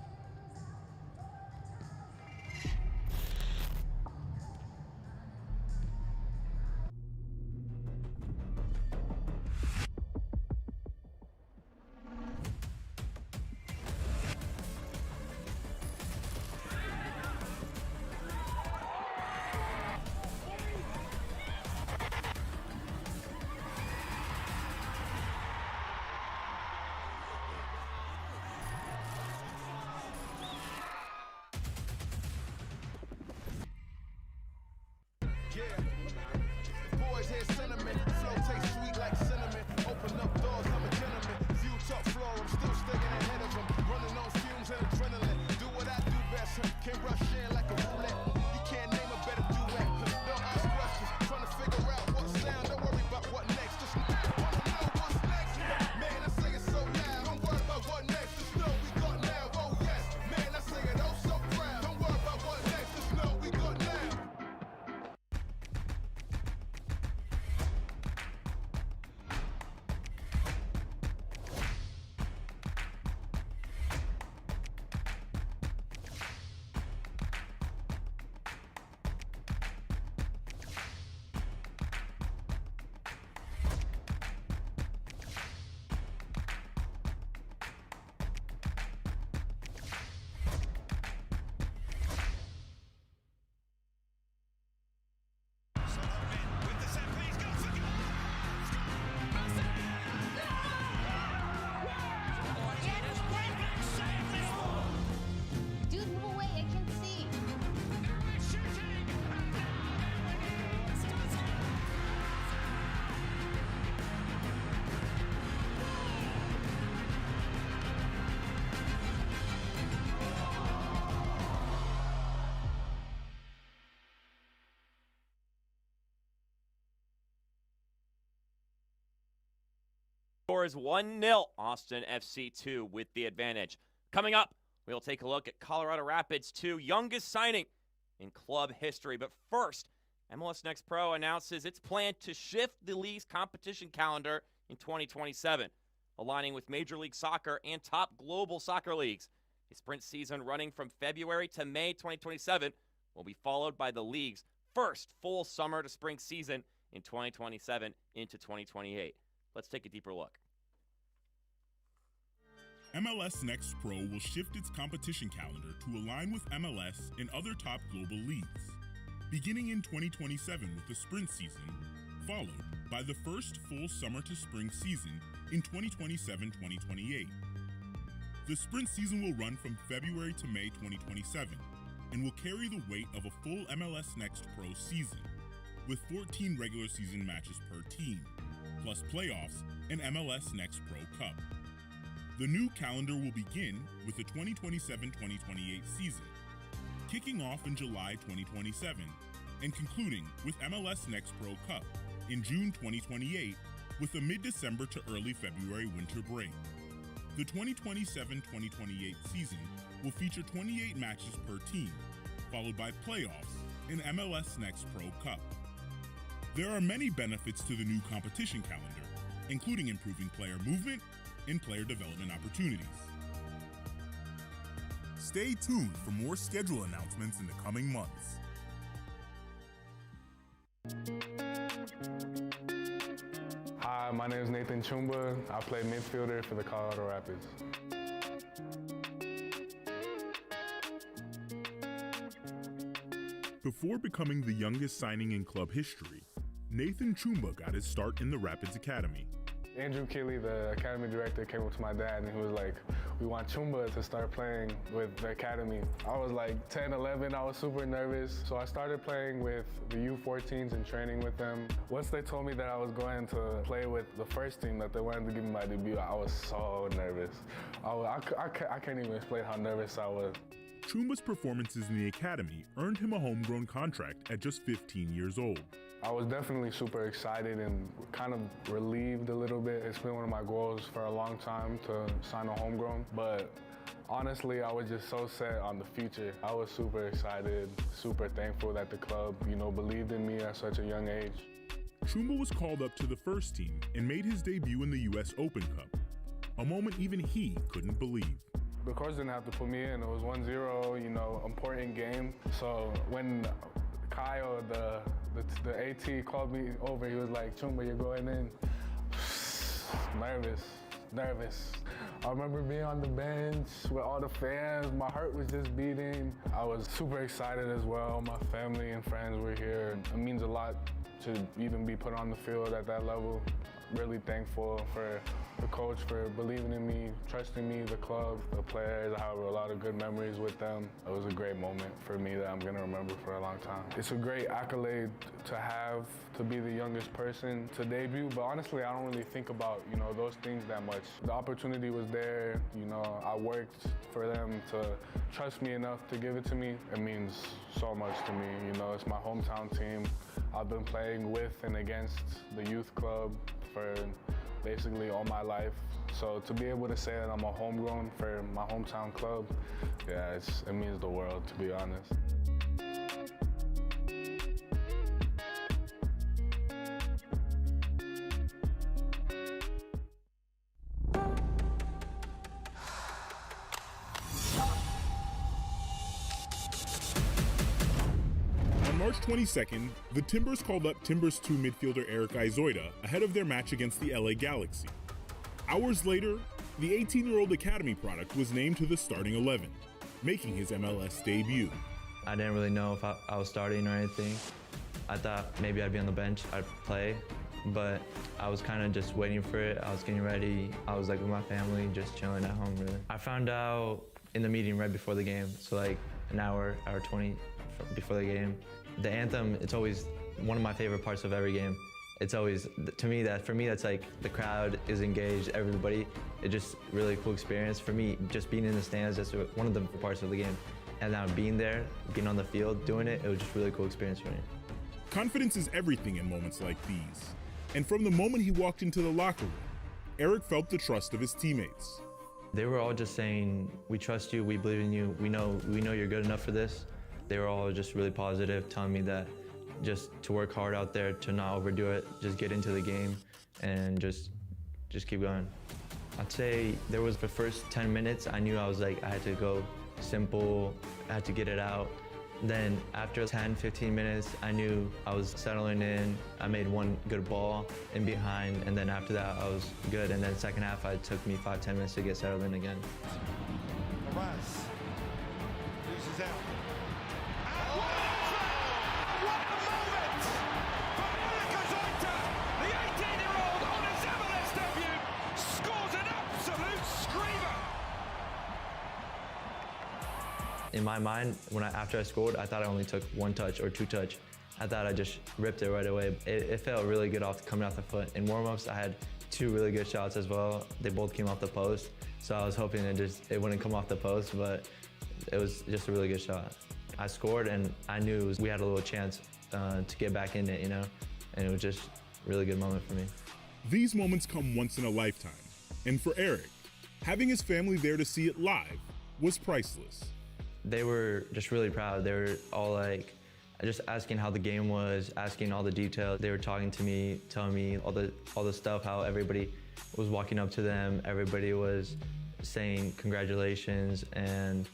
Score is 1-0. Austin FC 2 with the advantage. Coming up, we'll take a look at Colorado Rapids 2 youngest signing in club history. But first, MLS Next Pro announces its plan to shift the league's competition calendar in 2027, aligning with Major League Soccer and top global soccer leagues. A sprint season running from February to May 2027 will be followed by the league's first full summer to spring season in 2027 into 2028. Let's take a deeper look. MLS Next Pro will shift its competition calendar to align with MLS and other top global leagues, beginning in 2027 with the sprint season, followed by the first full summer to spring season in 2027-2028. The sprint season will run from February to May 2027 and will carry the weight of a full MLS Next Pro season, with 14 regular season matches per team, plus playoffs and MLS Next Pro Cup. The new calendar will begin with the 2027-2028 season, kicking off in July 2027 and concluding with MLS Next Pro Cup in June 2028 with a mid-December to early February winter break. The 2027-2028 season will feature 28 matches per team, followed by playoffs and MLS Next Pro Cup. There are many benefits to the new competition calendar, including improving player movement and player development opportunities. Stay tuned for more schedule announcements in the coming months. Hi, my name is Nathan Chumba. I play midfielder for the Colorado Rapids. Before becoming the youngest signing in club history, Nathan Chumba got his start in the Rapids Academy. Andrew Keeley, the academy director, came up to my dad and he was like, we want Chumba to start playing with the academy. I was like 10, 11, I was super nervous. So I started playing with the U14s and training with them. Once they told me that I was going to play with the first team, that they wanted to give me my debut, I was so nervous. I can't even explain how nervous I was. Chumba's performances in the academy earned him a homegrown contract at just 15 years old. I was definitely super excited and kind of relieved a little bit. It's been one of my goals for a long time to sign a homegrown, but honestly, I was just so set on the future. I was super excited, super thankful that the club, believed in me at such a young age. Chumba was called up to the first team and made his debut in the U.S. Open Cup, a moment even he couldn't believe. The coach didn't have to put me in. It was 1-0, important game. So when Kyle, the AT, called me over, he was like, Chumba, you're going in. Nervous. I remember being on the bench with all the fans. My heart was just beating. I was super excited as well. My family and friends were here. It means a lot to even be put on the field at that level. Really thankful for the coach for believing in me, trusting me, the club, the players. I have a lot of good memories with them. It was a great moment for me that I'm gonna remember for a long time. It's a great accolade to have, to be the youngest person to debut, but honestly, I don't really think about, those things that much. The opportunity was there, I worked for them to trust me enough to give it to me. It means so much to me, it's my hometown team. I've been playing with and against the youth club for basically all my life. So to be able to say that I'm a homegrown for my hometown club, yeah, it means the world, to be honest. On March 22nd, the Timbers called up Timbers 2 midfielder Eric Izoida ahead of their match against the LA Galaxy. Hours later, the 18-year-old academy product was named to the starting 11, making his MLS debut. I didn't really know if I was starting or anything. I thought maybe I'd be on the bench, I'd play, but I was kind of just waiting for it. I was getting ready. I was like with my family, just chilling at home, really. I found out in the meeting right before the game, so like an hour 20 before the game. The anthem, it's always one of my favorite parts of every game. It's always, for me, that's like the crowd is engaged, everybody. It's just really cool experience. For me, just being in the stands, that's one of the parts of the game. And now being there, being on the field, doing it, it was just a really cool experience for me. Confidence is everything in moments like these. And from the moment he walked into the locker room, Eric felt the trust of his teammates. They were all just saying, we trust you, we believe in you, we know you're good enough for this. They were all just really positive, telling me that just to work hard out there, to not overdo it, just get into the game and just keep going. I'd say there was the first 10 minutes, I knew I had to go simple, I had to get it out. Then after 10, 15 minutes, I knew I was settling in. I made one good ball in behind, and then after that, I was good. And then second half, it took me 5, 10 minutes to get settled in again. Perez loses out. What a moment for Eric Azoita! The 18-year-old on his MLS debut scores an absolute screamer! In my mind, after I scored, I thought I only took 1 touch or 2 touch. I thought I just ripped it right away. It felt really good coming off the foot. In warm-ups, I had 2 really good shots as well. They both came off the post, so I was hoping it wouldn't come off the post, but it was just a really good shot. I scored, and I knew we had a little chance to get back in it, and it was just a really good moment for me. These moments come once in a lifetime, and for Eric, having his family there to see it live was priceless. They were just really proud. They were all just asking how the game was, asking all the details. They were talking to me, telling me all the stuff, how everybody was walking up to them. Everybody was saying congratulations, and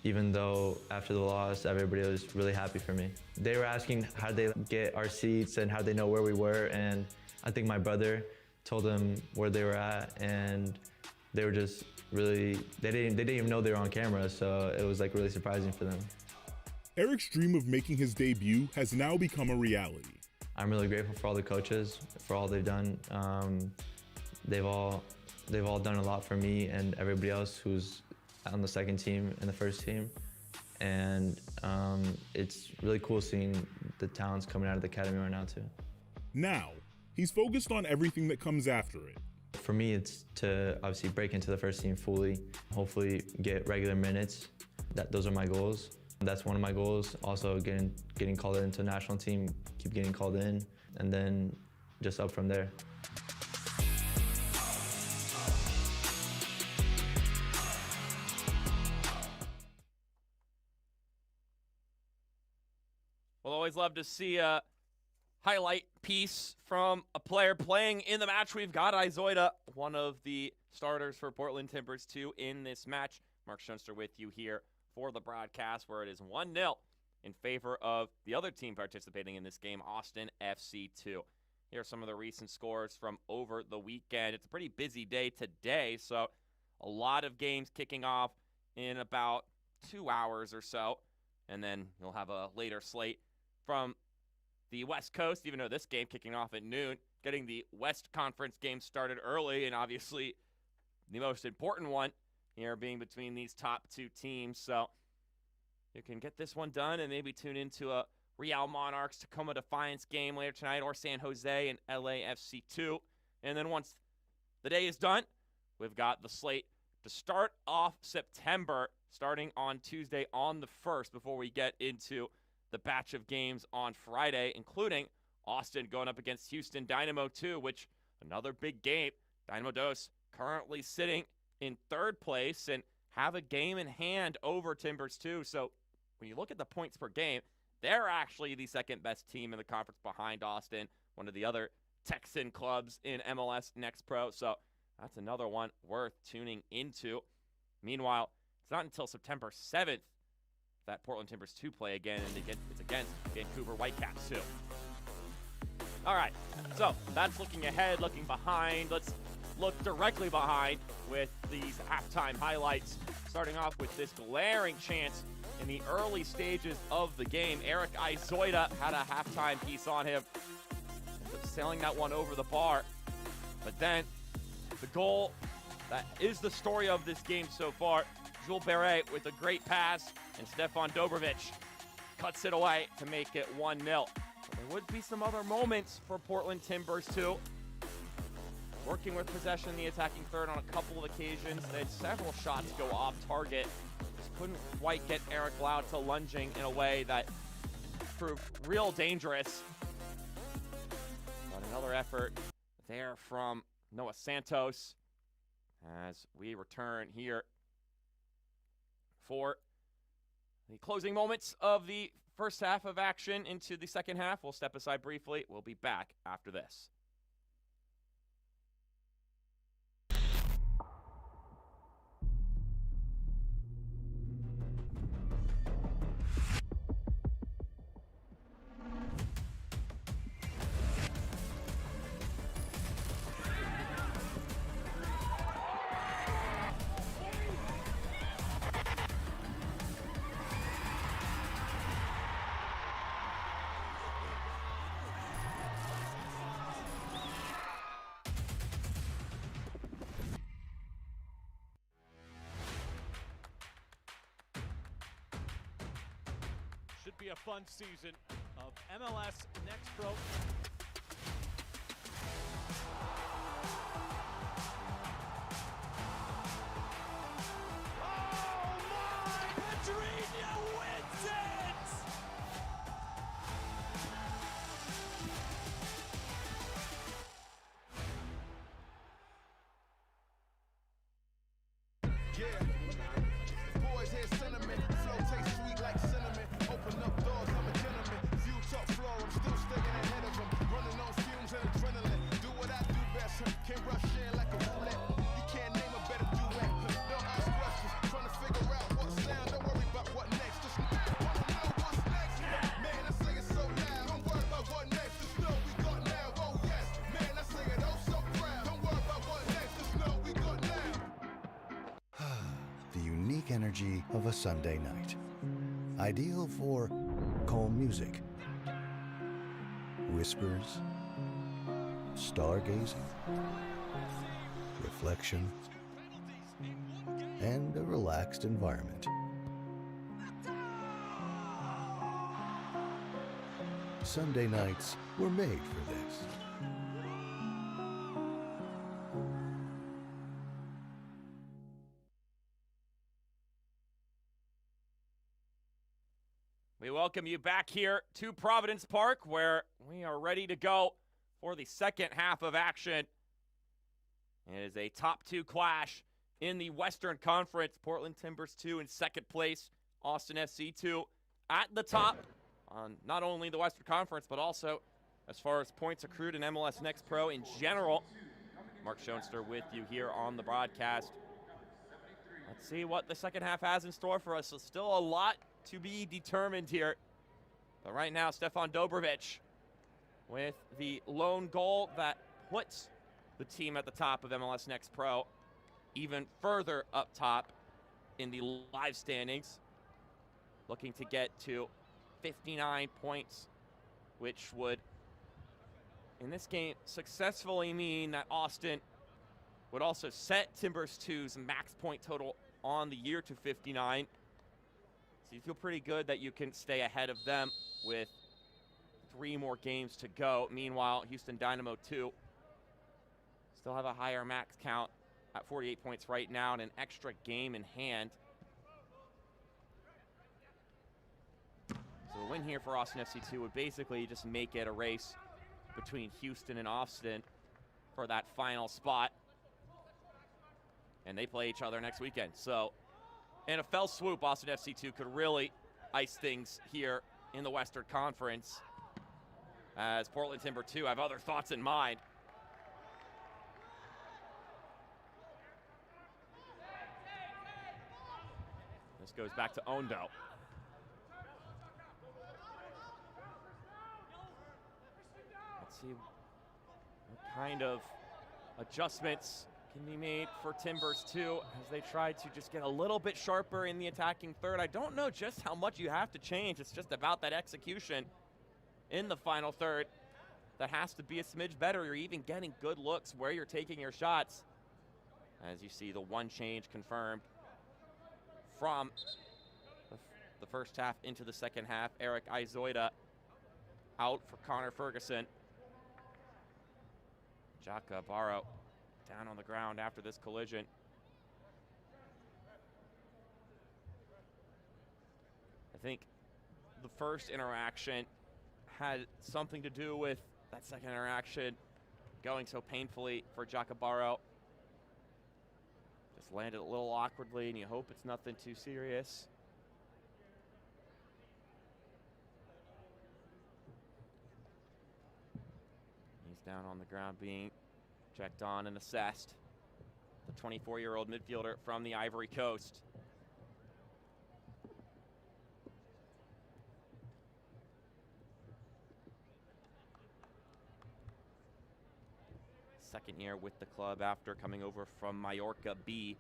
even though after the loss, everybody was really happy for me. They were asking how they get our seats and how they know where we were, and I think my brother told them where they were at, and they were just really, they didn't even know they were on camera, so it was really surprising for them. Eric's dream of making his debut has now become a reality. I'm really grateful for all the coaches, for all they've done. They've all done a lot for me and everybody else who's on the second team and the first team. And it's really cool seeing the talents coming out of the academy right now too. Now, he's focused on everything that comes after it. For me, it's to obviously break into the first team fully, hopefully get regular minutes. Those are my goals. That's one of my goals. Also getting called into the national team, keep getting called in, and then just up from there. We'll always love to see a highlight piece from a player playing in the match. We've got Izoida, one of the starters for Portland Timbers 2 in this match. Mark Schoenster with you here for the broadcast, where it is 1-0 in favor of the other team participating in this game, Austin FC 2. Here are some of the recent scores from over the weekend. It's a pretty busy day today, so a lot of games kicking off in about 2 hours or so, and then you'll have a later slate from the West Coast, even though this game kicking off at noon, getting the West Conference game started early, and obviously the most important one here being between these top 2 teams. So you can get this one done and maybe tune into a Real Monarchs Tacoma Defiance game later tonight, or San Jose and LAFC 2. And then once the day is done, we've got the slate to start off September, starting on Tuesday on the 1st, before we get into the batch of games on Friday, including Austin going up against Houston Dynamo 2, which another big game. Dynamo Dos currently sitting in 3rd place and have a game in hand over Timbers 2. So when you look at the points per game, they're actually the second best team in the conference behind Austin, one of the other Texan clubs in MLS Next Pro. So that's another one worth tuning into. Meanwhile, it's not until September 7th that Portland Timbers 2 play again, and it's against Vancouver Whitecaps 2. All right, so that's looking ahead, looking behind. Let's look directly behind with these halftime highlights, starting off with this glaring chance in the early stages of the game. Eric Izoida had a halftime piece on him, sailing that one over the bar. But then the goal that is the story of this game so far, Jules Beret with a great pass, and Stefan Dobrovic cuts it away to make it 1-0. There would be some other moments for Portland Timbers too. Working with possession in the attacking third on a couple of occasions. They had several shots go off target. Just couldn't quite get Eric Lau to lunging in a way that proved real dangerous. But another effort there from Noah Santos, as we return here for the closing moments of the first half of action into the second half. We'll step aside briefly. We'll be back after this. Should be a fun season of MLS Next Pro. Oh my! Pedrinho wins it! Yeah, boys hear sentiment, flow tastes sweet like cinnamon. Open up doors, I'm a gentleman. View top floor, I'm still staying ahead of them. Running on fumes and adrenaline. Do what I do best, can't rush in like a roulette. You can't name a better duet. Don't ask questions, trying to figure out what sound. Don't worry about what next, just wanna know what's next. Man, I say it so loud. Don't worry about what next, just know we got now. Oh yes, man, I say it oh so proud. Don't worry about what next, just know we got now. The unique energy of a Sunday night. Ideal for calm music, whispers, stargazing, reflection, and a relaxed environment. Sunday nights were made for this. We welcome you back here to Providence Park, where we are ready to go for the second half of action. It is a top two clash in the Western Conference. Portland Timbers 2 in second place, Austin FC 2 at the top on not only the Western Conference, but also as far as points accrued in MLS Next Pro in general. Mark Schoenster with you here on the broadcast. Let's see what the second half has in store for us. So still a lot to be determined here. But right now, Stefan Dobrovic with the lone goal that puts the team at the top of MLS Next Pro, even further up top in the live standings, looking to get to 59 points, which would, in this game, successfully mean that Austin would also set Timbers 2's max point total on the year to 59. So you feel pretty good that you can stay ahead of them with 3 more games to go. Meanwhile, Houston Dynamo 2 still have a higher max count at 48 points right now and an extra game in hand. So a win here for Austin FC 2 would basically just make it a race between Houston and Austin for that final spot. And they play each other next weekend. So in a fell swoop, Austin FC 2 could really ice things here in the Western Conference, as Portland Timber 2 have other thoughts in mind. This goes back to Ondo. Let's see what kind of adjustments can be made for Timbers 2 as they try to just get a little bit sharper in the attacking third. I don't know just how much you have to change. It's just about that execution in the final third that has to be a smidge better. You're even getting good looks where you're taking your shots. As you see the one change confirmed from the first half into the second half. Eric Izoida out for Connor Ferguson. Jaka Barrow down on the ground after this collision. I think the first interaction had something to do with that second interaction going so painfully for Jacobaro. Just landed a little awkwardly, and you hope it's nothing too serious. He's down on the ground being checked on and assessed. The 24-year-old midfielder from the Ivory Coast. Second year with the club after coming over from Mallorca B,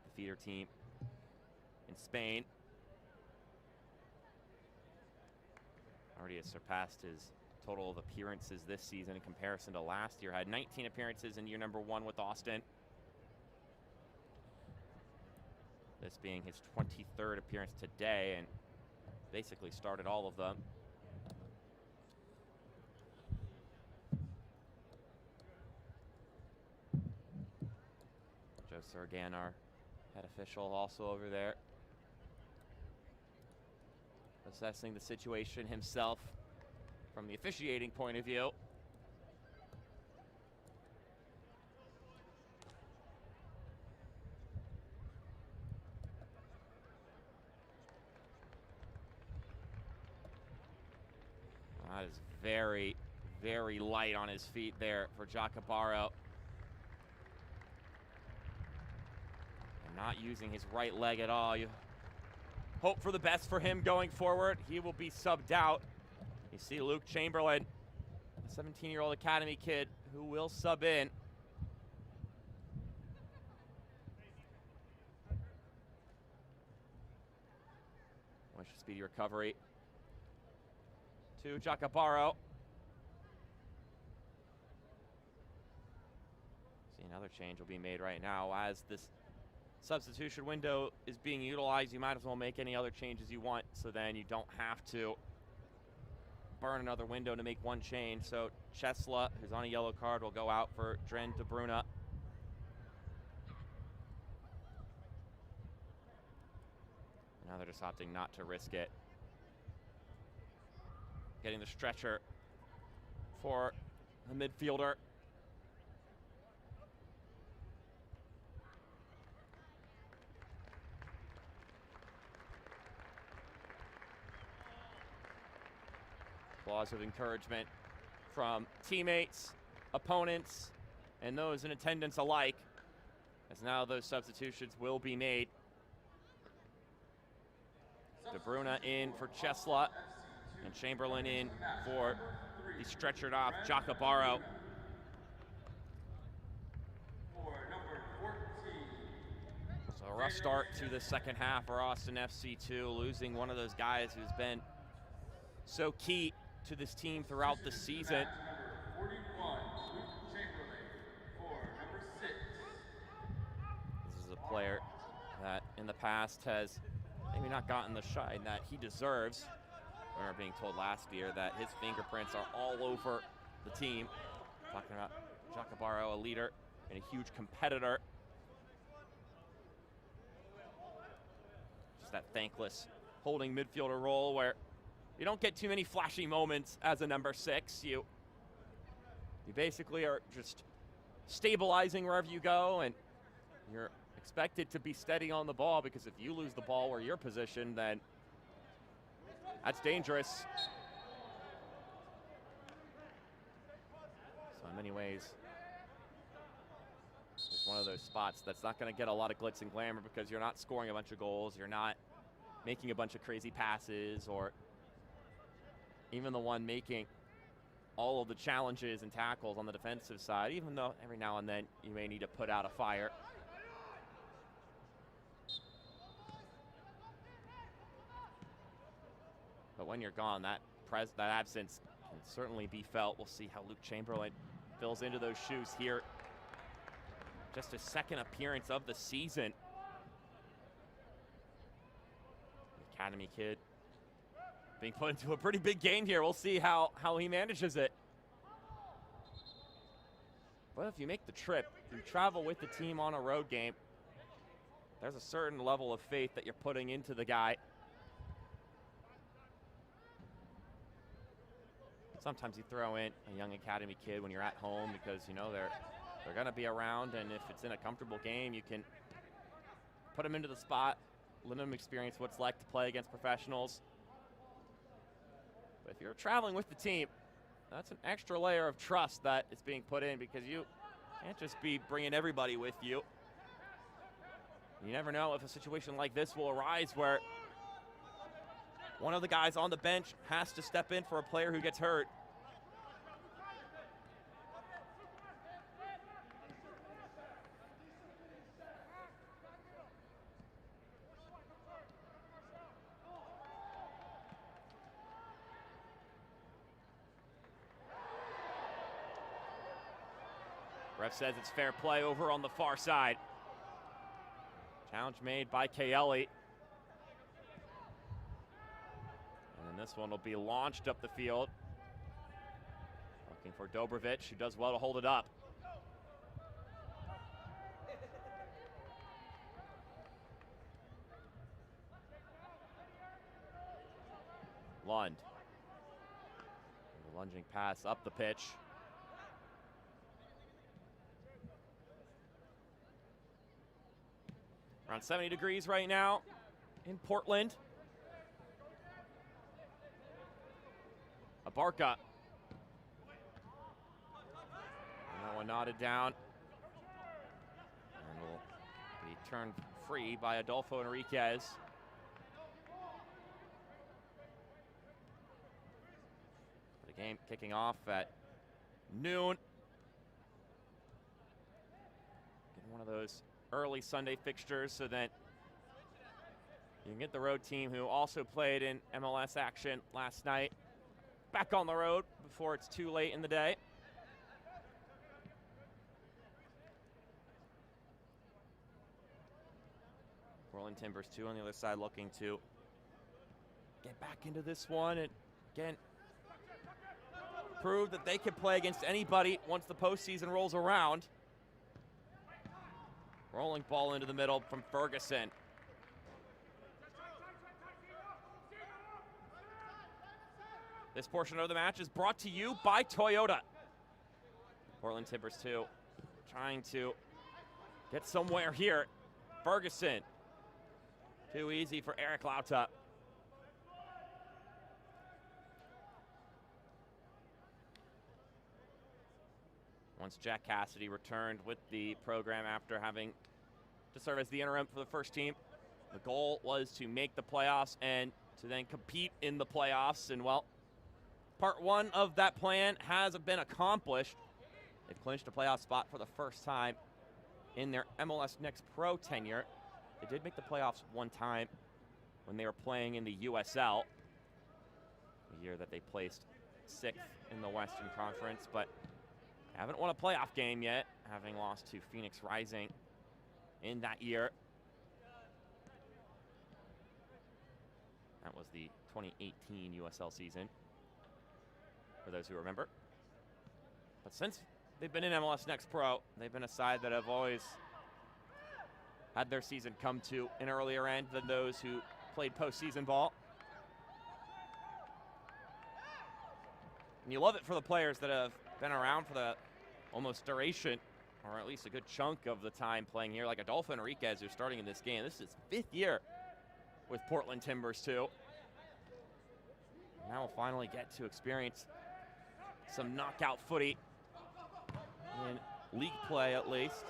the feeder team in Spain. Already has surpassed his total of appearances this season in comparison to last year. Had 19 appearances in year number 1 with Austin. This being his 23rd appearance today, and basically started all of them. Joe Surgan, our head official, also over there, assessing the situation himself from the officiating point of view. That is very, very light on his feet there for Jacobaro. And not using his right leg at all. You hope for the best for him going forward. He will be subbed out. You see Luke Chamberlain, a 17-year-old academy kid who will sub in. Wish a speedy recovery to Jacobaro. See, another change will be made right now. As this substitution window is being utilized, you might as well make any other changes you want, so then you don't have to burn another window to make one change. So Chesla, who's on a yellow card, will go out for Dren De Bruyne. Now they're just opting not to risk it. Getting the stretcher for the midfielder. Applause of encouragement from teammates, opponents, and those in attendance alike, as now those substitutions will be made. De Bruyne in for Chesla, and Chamberlain in for the stretchered off Jacobaro. So a rough start to the second half for Austin FC2, losing one of those guys who's been so key to this team throughout the season. This is a player that in the past has maybe not gotten the shine that he deserves. We remember being told last year that his fingerprints are all over the team. Talking about Jacobaro, a leader and a huge competitor. Just that thankless holding midfielder role where you don't get too many flashy moments as a number 6. You basically are just stabilizing wherever you go, and you're expected to be steady on the ball, because if you lose the ball where you're positioned, then that's dangerous. So in many ways, it's one of those spots that's not going to get a lot of glitz and glamour, because you're not scoring a bunch of goals, you're not making a bunch of crazy passes, or even the one making all of the challenges and tackles on the defensive side, even though every now and then you may need to put out a fire. But when you're gone, that absence can certainly be felt. We'll see how Luke Chamberlain fills into those shoes here. Just his second appearance of the season. Academy kid being put into a pretty big game here. We'll see how he manages it. But if you make the trip, you travel with the team on a road game, there's a certain level of faith that you're putting into the guy. Sometimes you throw in a young academy kid when you're at home because, you know, they're going to be around, and if it's in a comfortable game, you can put them into the spot, let them experience what it's like to play against professionals. But if you're traveling with the team, that's an extra layer of trust that is being put in, because you can't just be bringing everybody with you. You never know if a situation like this will arise where one of the guys on the bench has to step in for a player who gets hurt. Ref says it's fair play over on the far side. Challenge made by Kaeli. And then this one will be launched up the field. Looking for Dobrovic, who does well to hold it up. Lund. The lunging pass up the pitch. Around 70 degrees right now in Portland. Abarca. And that one nodded down. And will be turned free by Adolfo Enriquez. The game kicking off at noon. Getting one of those early Sunday fixtures so that you can get the road team, who also played in MLS action last night, back on the road before it's too late in the day. Portland Timbers, too, on the other side, looking to get back into this one and, again, prove that they can play against anybody once the postseason rolls around. Rolling ball into the middle from Ferguson. This portion of the match is brought to you by Toyota. Portland Timbers 2 trying to get somewhere here. Ferguson. Too easy for Eric Lauta. Once Jack Cassidy returned with the program after having to serve as the interim for the first team, the goal was to make the playoffs and to then compete in the playoffs. And, well, part one of that plan has been accomplished. They've clinched a playoff spot for the first time in their MLS Next Pro tenure. They did make the playoffs one time when they were playing in the USL, the year that they placed 6th in the Western Conference, but haven't won a playoff game yet, having lost to Phoenix Rising in that year. That was the 2018 USL season, for those who remember. But since they've been in MLS Next Pro, they've been a side that have always had their season come to an earlier end than those who played postseason ball. And you love it for the players that have been around for the almost duration, or at least a good chunk of the time playing here, like Adolfo Enriquez, who's starting in this game. This is his 5th year with Portland Timbers 2. Now we'll finally get to experience some knockout footy in league play, at least.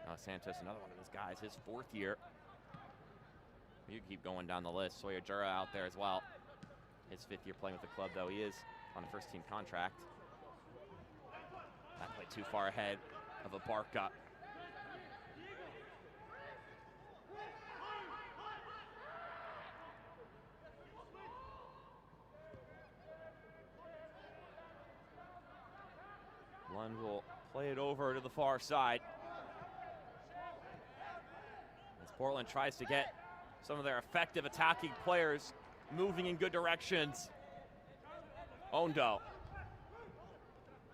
Now Santos, another one of his guys, his 4th year. You keep going down the list. Sawyer Jura out there as well. His 5th year playing with the club, though. He is on a first-team contract. That played too far ahead of Abarca. Lund will play it over to the far side as Portland tries to get some of their effective attacking players moving in good directions. Ondo.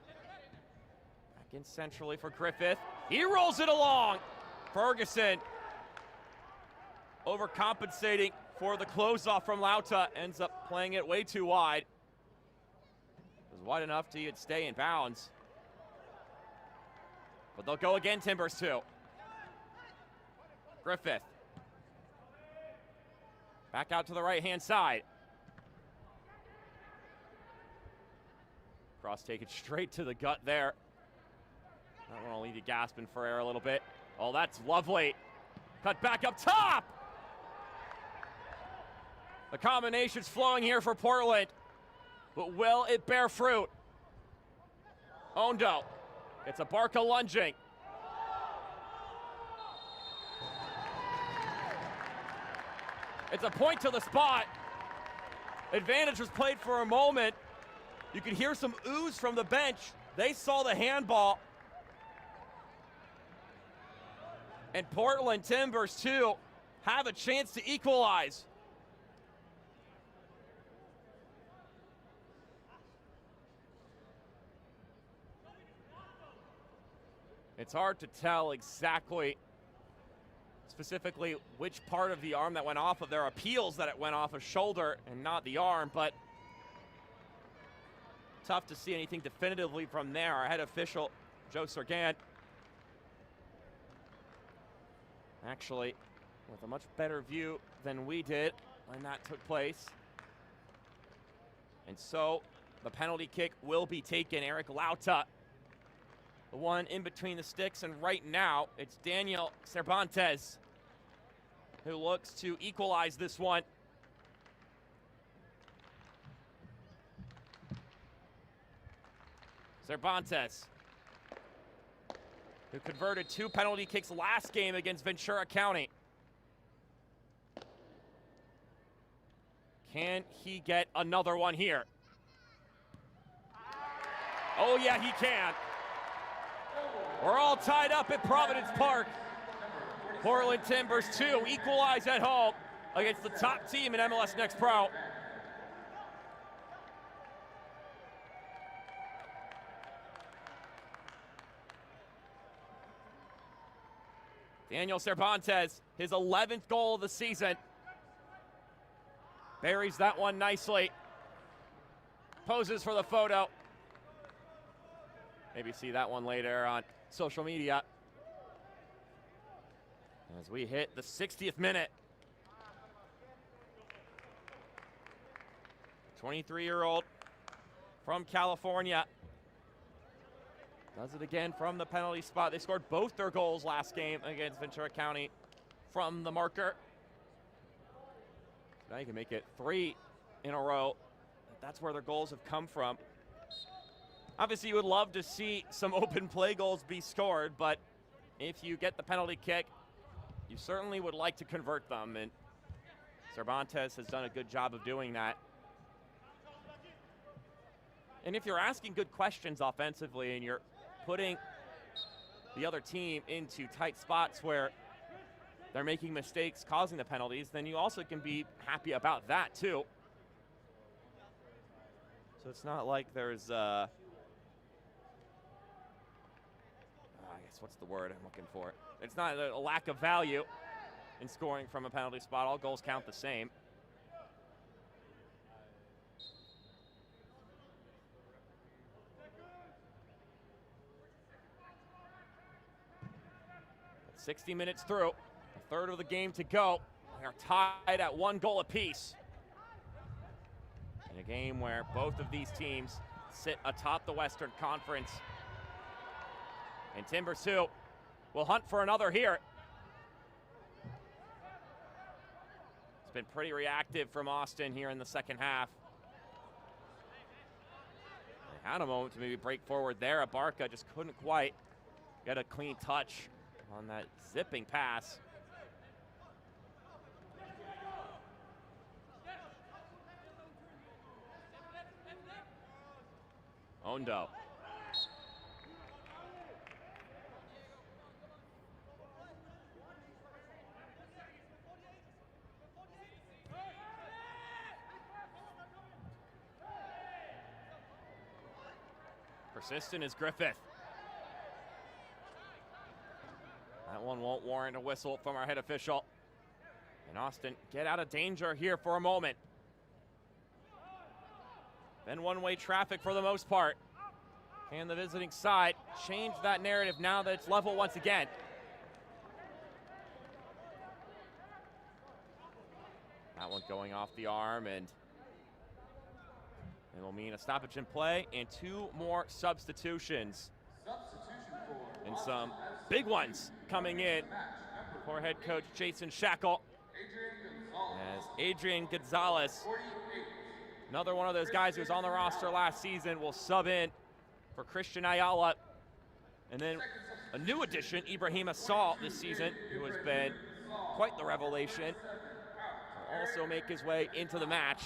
Back in centrally for Griffith. He rolls it along. Ferguson overcompensating for the closeoff from Lauta. Ends up playing it way too wide. It was wide enough to stay in bounds. But they'll go again, Timbers 2. Griffith. Back out to the right-hand side. Cross taken straight to the gut there. That one will leave you gasping for air a little bit. Oh, that's lovely. Cut back up top. The combination's flowing here for Portland. But will it bear fruit? Ondo. It's a Barca lunging. It's a point to the spot. Advantage was played for a moment. You could hear some ooze from the bench. They saw the handball. And Portland Timbers 2 have a chance to equalize. It's hard to tell exactly, specifically which part of the arm that went off of. There are appeals that it went off of shoulder and not the arm, but tough to see anything definitively from there. Our head official, Joe Sergant, actually with a much better view than we did when that took place. And so the penalty kick will be taken. Eric Lauta, the one in between the sticks, and right now it's Daniel Cervantes who looks to equalize this one. Cervantes, who converted 2 penalty kicks last game against Ventura County. Can he get another one here? Oh yeah, he can. We're all tied up at Providence Park. Portland Timbers 2 equalize at home against the top team in MLS Next Pro. Daniel Cervantes, his 11th goal of the season. Buries that one nicely. Poses for the photo. Maybe see that one later on social media. As we hit the 60th minute. 23-year-old from California does it again from the penalty spot. They scored both their goals last game against Ventura County from the marker. Now you can make it 3 in a row. That's where their goals have come from. Obviously, you would love to see some open play goals be scored, but if you get the penalty kick, you certainly would like to convert them, and Cervantes has done a good job of doing that. And if you're asking good questions offensively and you're putting the other team into tight spots where they're making mistakes causing the penalties, then you also can be happy about that too. So it's not like there's I guess what's the word I'm looking for? It's not a lack of value in scoring from a penalty spot. All goals count the same. At 60 minutes through, a third of the game to go. They are tied at 1 goal apiece. In a game where both of these teams sit atop the Western Conference. And Timbers 2 will hunt for another here. It's been pretty reactive from Austin here in the second half. They had a moment to maybe break forward there. Abarca just couldn't quite get a clean touch on that zipping pass. Ondo. Persistent is Griffith. That one won't warrant a whistle from our head official. And Austin get out of danger here for a moment. Been one-way traffic for the most part. Can the visiting side change that narrative now that it's level once again? That one going off the arm, and it will mean a stoppage in play and 2 more substitutions. And some big ones coming in for head coach Jason Shackle. As Adrian Gonzalez, another one of those guys who was on the roster last season, will sub in for Christian Ayala. And then a new addition, Ibrahim Assal, this season, who has been quite the revelation, will also make his way into the match.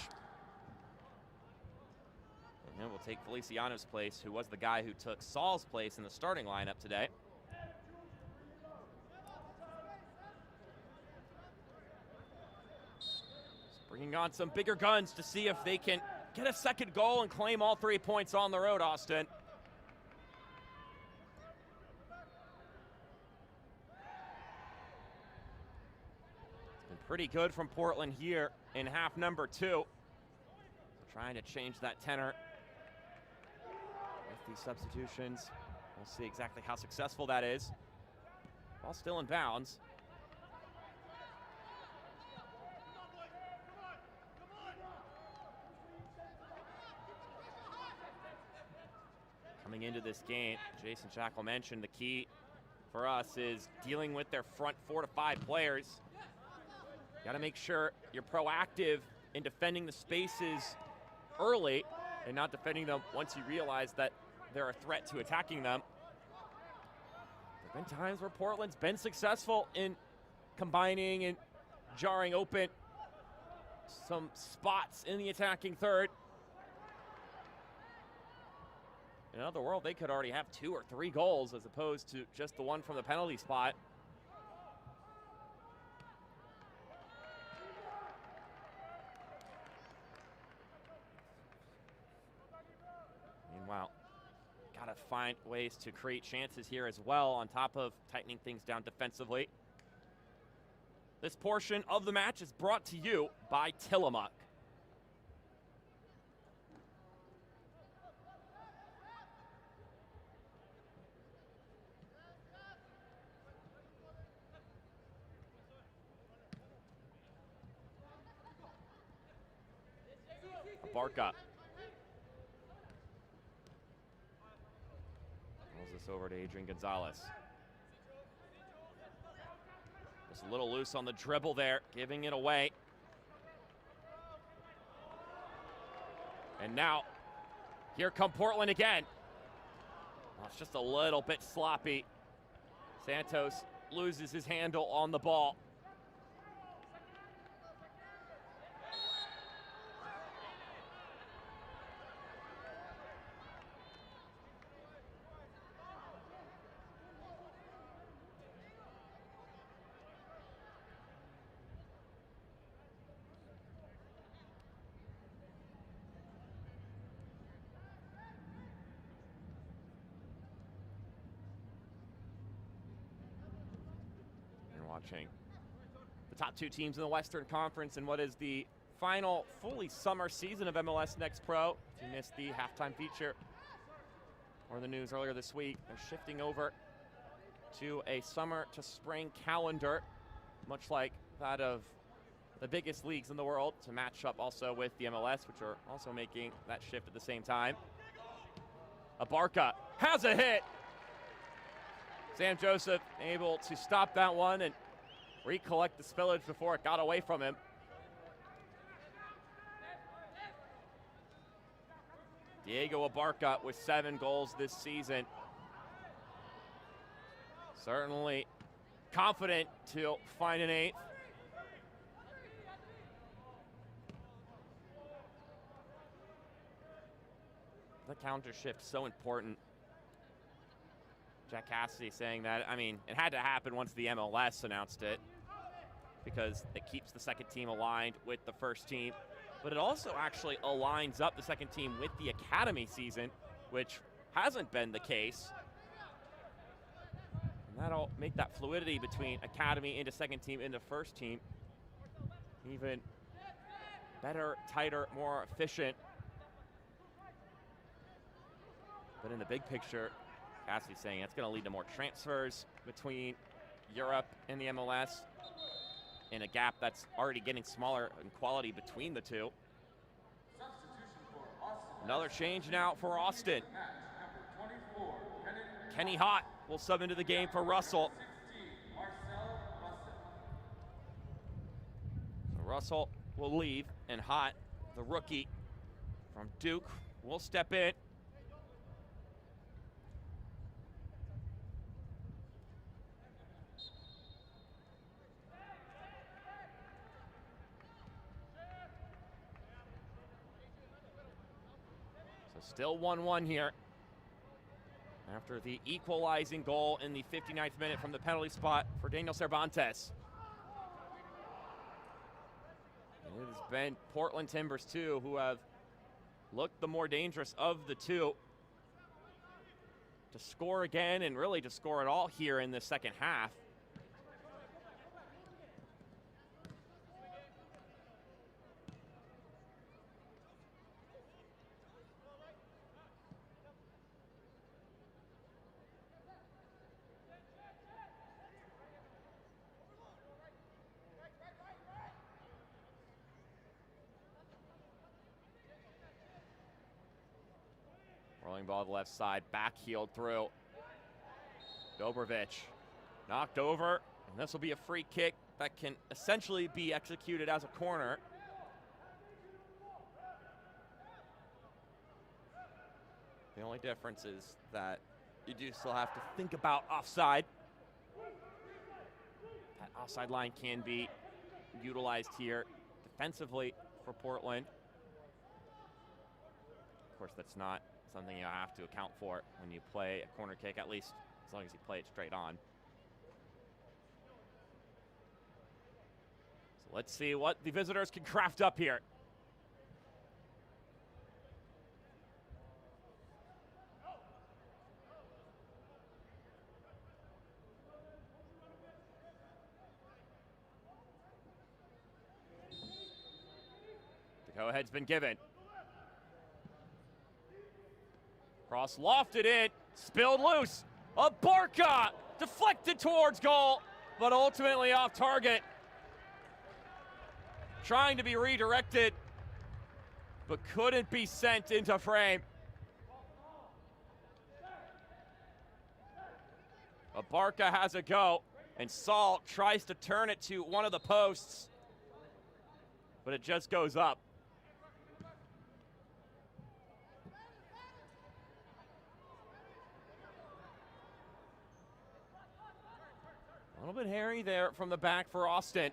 And we'll take Feliciano's place, who was the guy who took Saul's place in the starting lineup today. Bringing on some bigger guns to see if they can get a second goal and claim all 3 points on the road, Austin. It's been pretty good from Portland here in half number 2. So trying to change that tenor with these substitutions. We'll see exactly how successful that is. Ball still in bounds. Coming into this game, Jason Shackle mentioned the key for us is dealing with their front 4 to 5 players. Got to make sure you're proactive in defending the spaces early and not defending them once you realize that they're a threat to attacking them. There have been times where Portland's been successful in combining and jarring open some spots in the attacking third. In another world, they could already have 2 or 3 goals as opposed to just the one from the penalty spot. Meanwhile, gotta find ways to create chances here as well on top of tightening things down defensively. This portion of the match is brought to you by Tillamook. Barca. Rolls this over to Adrian Gonzalez. Just a little loose on the dribble there, giving it away. And now, here come Portland again. Oh, it's just a little bit sloppy. Santos loses his handle on the ball. Watching the top 2 teams in the Western Conference in what is the final fully summer season of MLS Next Pro. If you missed the halftime feature or the news earlier this week, they're shifting over to a summer to spring calendar, much like that of the biggest leagues in the world, to match up also with the MLS, which are also making that shift at the same time. Abarca has a hit. Sam Joseph able to stop that one and recollect the spillage before it got away from him. Diego Abarca with 7 goals this season. Certainly confident to find an 8th. The counter shift so important. Jack Cassidy saying that, I mean, it had to happen once the MLS announced it because it keeps the second team aligned with the first team, but it also actually aligns up the second team with the academy season, which hasn't been the case. And that'll make that fluidity between academy into second team into first team even better, tighter, more efficient. But in the big picture, Cassie's saying it's going to lead to more transfers between Europe and the MLS in a gap that's already getting smaller in quality between the two. Another change now for Austin. Kenny Hott will sub into the game for Russell. So Russell will leave, and Hott, the rookie from Duke, will step in. So still 1-1 here after the equalizing goal in the 59th minute from the penalty spot for Daniel Cervantes. And it has been Portland Timbers, too, who have looked the more dangerous of the two to score again and really to score it all here in the second half. Rolling ball to the left side, back heeled through. Dobrovic knocked over, and this will be a free kick that can essentially be executed as a corner. The only difference is that you do still have to think about offside. That offside line can be utilized here defensively for Portland. Of course, that's not something you have to account for when you play a corner kick, at least as long as you play it straight on. So let's see what the visitors can craft up here. The go-ahead's been given. Cross lofted in, spilled loose. Barca deflected towards goal, but ultimately off target. Trying to be redirected, but couldn't be sent into frame. Barca has a go, and Saul tries to turn it to one of the posts, but it just goes up. A little bit hairy there from the back for Austin.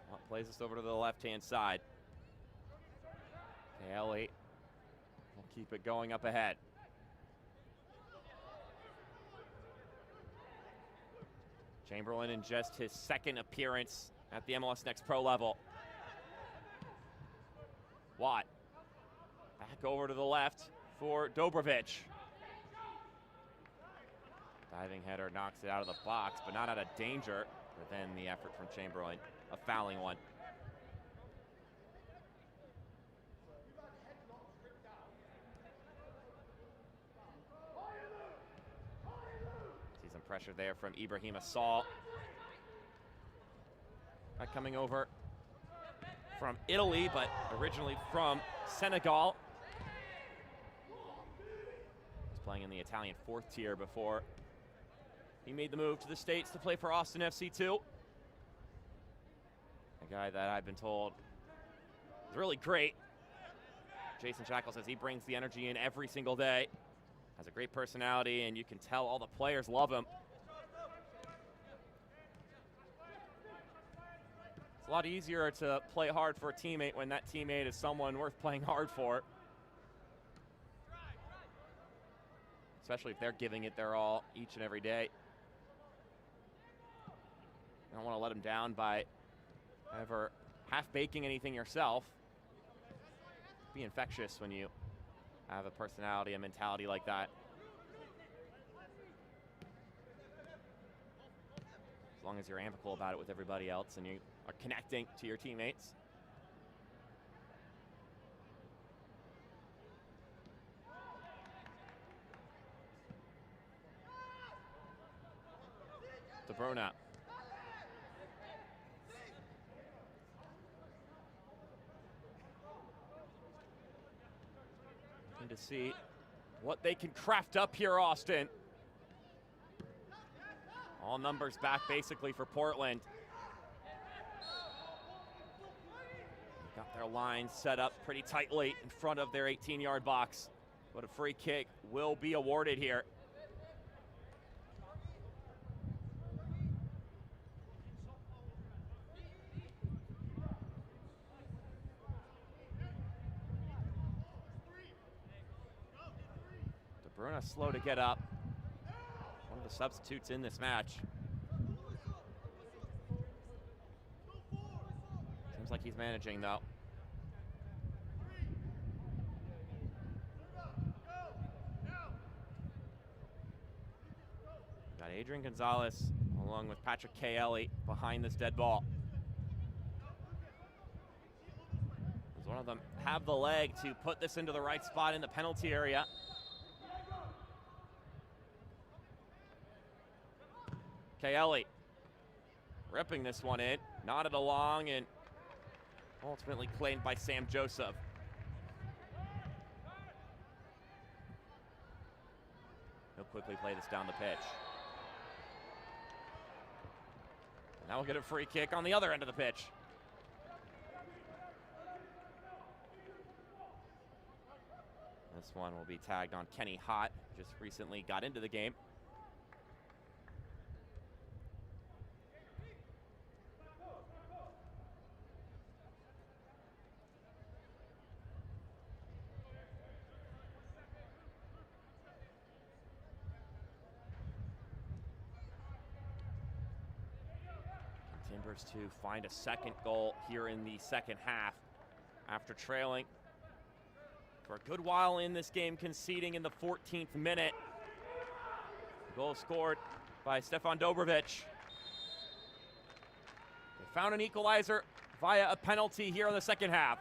Well, plays this over to the left-hand side. Haley will keep it going up ahead. Chamberlain in just his second appearance at the MLS Next Pro level. Watt back over to the left for Dobrovic. Diving header knocks it out of the box, but not out of danger. But then the effort from Chamberlain, a fouling one. See some pressure there from Ibrahima Saul. Coming over from Italy, but originally from Senegal. He's playing in the Italian fourth tier before he made the move to the States to play for Austin FC 2. A guy that I've been told is really great. Jason Shackle says he brings the energy in every single day, has a great personality, and you can tell all the players love him. It's a lot easier to play hard for a teammate when that teammate is someone worth playing hard for. Especially if they're giving it their all each and every day. You don't want to let them down by ever half-baking anything yourself. Be infectious when you have a personality, a mentality like that. As long as you're amicable about it with everybody else and you are connecting to your teammates. De Bruyne. Looking to see what they can craft up here, Austin. All numbers back basically for Portland. Got their line set up pretty tightly in front of their 18-yard box. But a free kick will be awarded here. De Bruyne slow to get up. One of the substitutes in this match. Seems like he's managing though. Got Adrian Gonzalez along with Patrick Kelly behind this dead ball. Does one of them have the leg to put this into the right spot in the penalty area? Kelly ripping this one in, nodded along, and ultimately claimed by Sam Joseph. He'll quickly play this down the pitch. And now we'll get a free kick on the other end of the pitch. This one will be tagged on Kenny Hott, just recently got into the game. Timbers to find a second goal here in the second half after trailing for a good while in this game, conceding in the 14th minute. Goal scored by Stefan Dobrovic. They found an equalizer via a penalty here in the second half.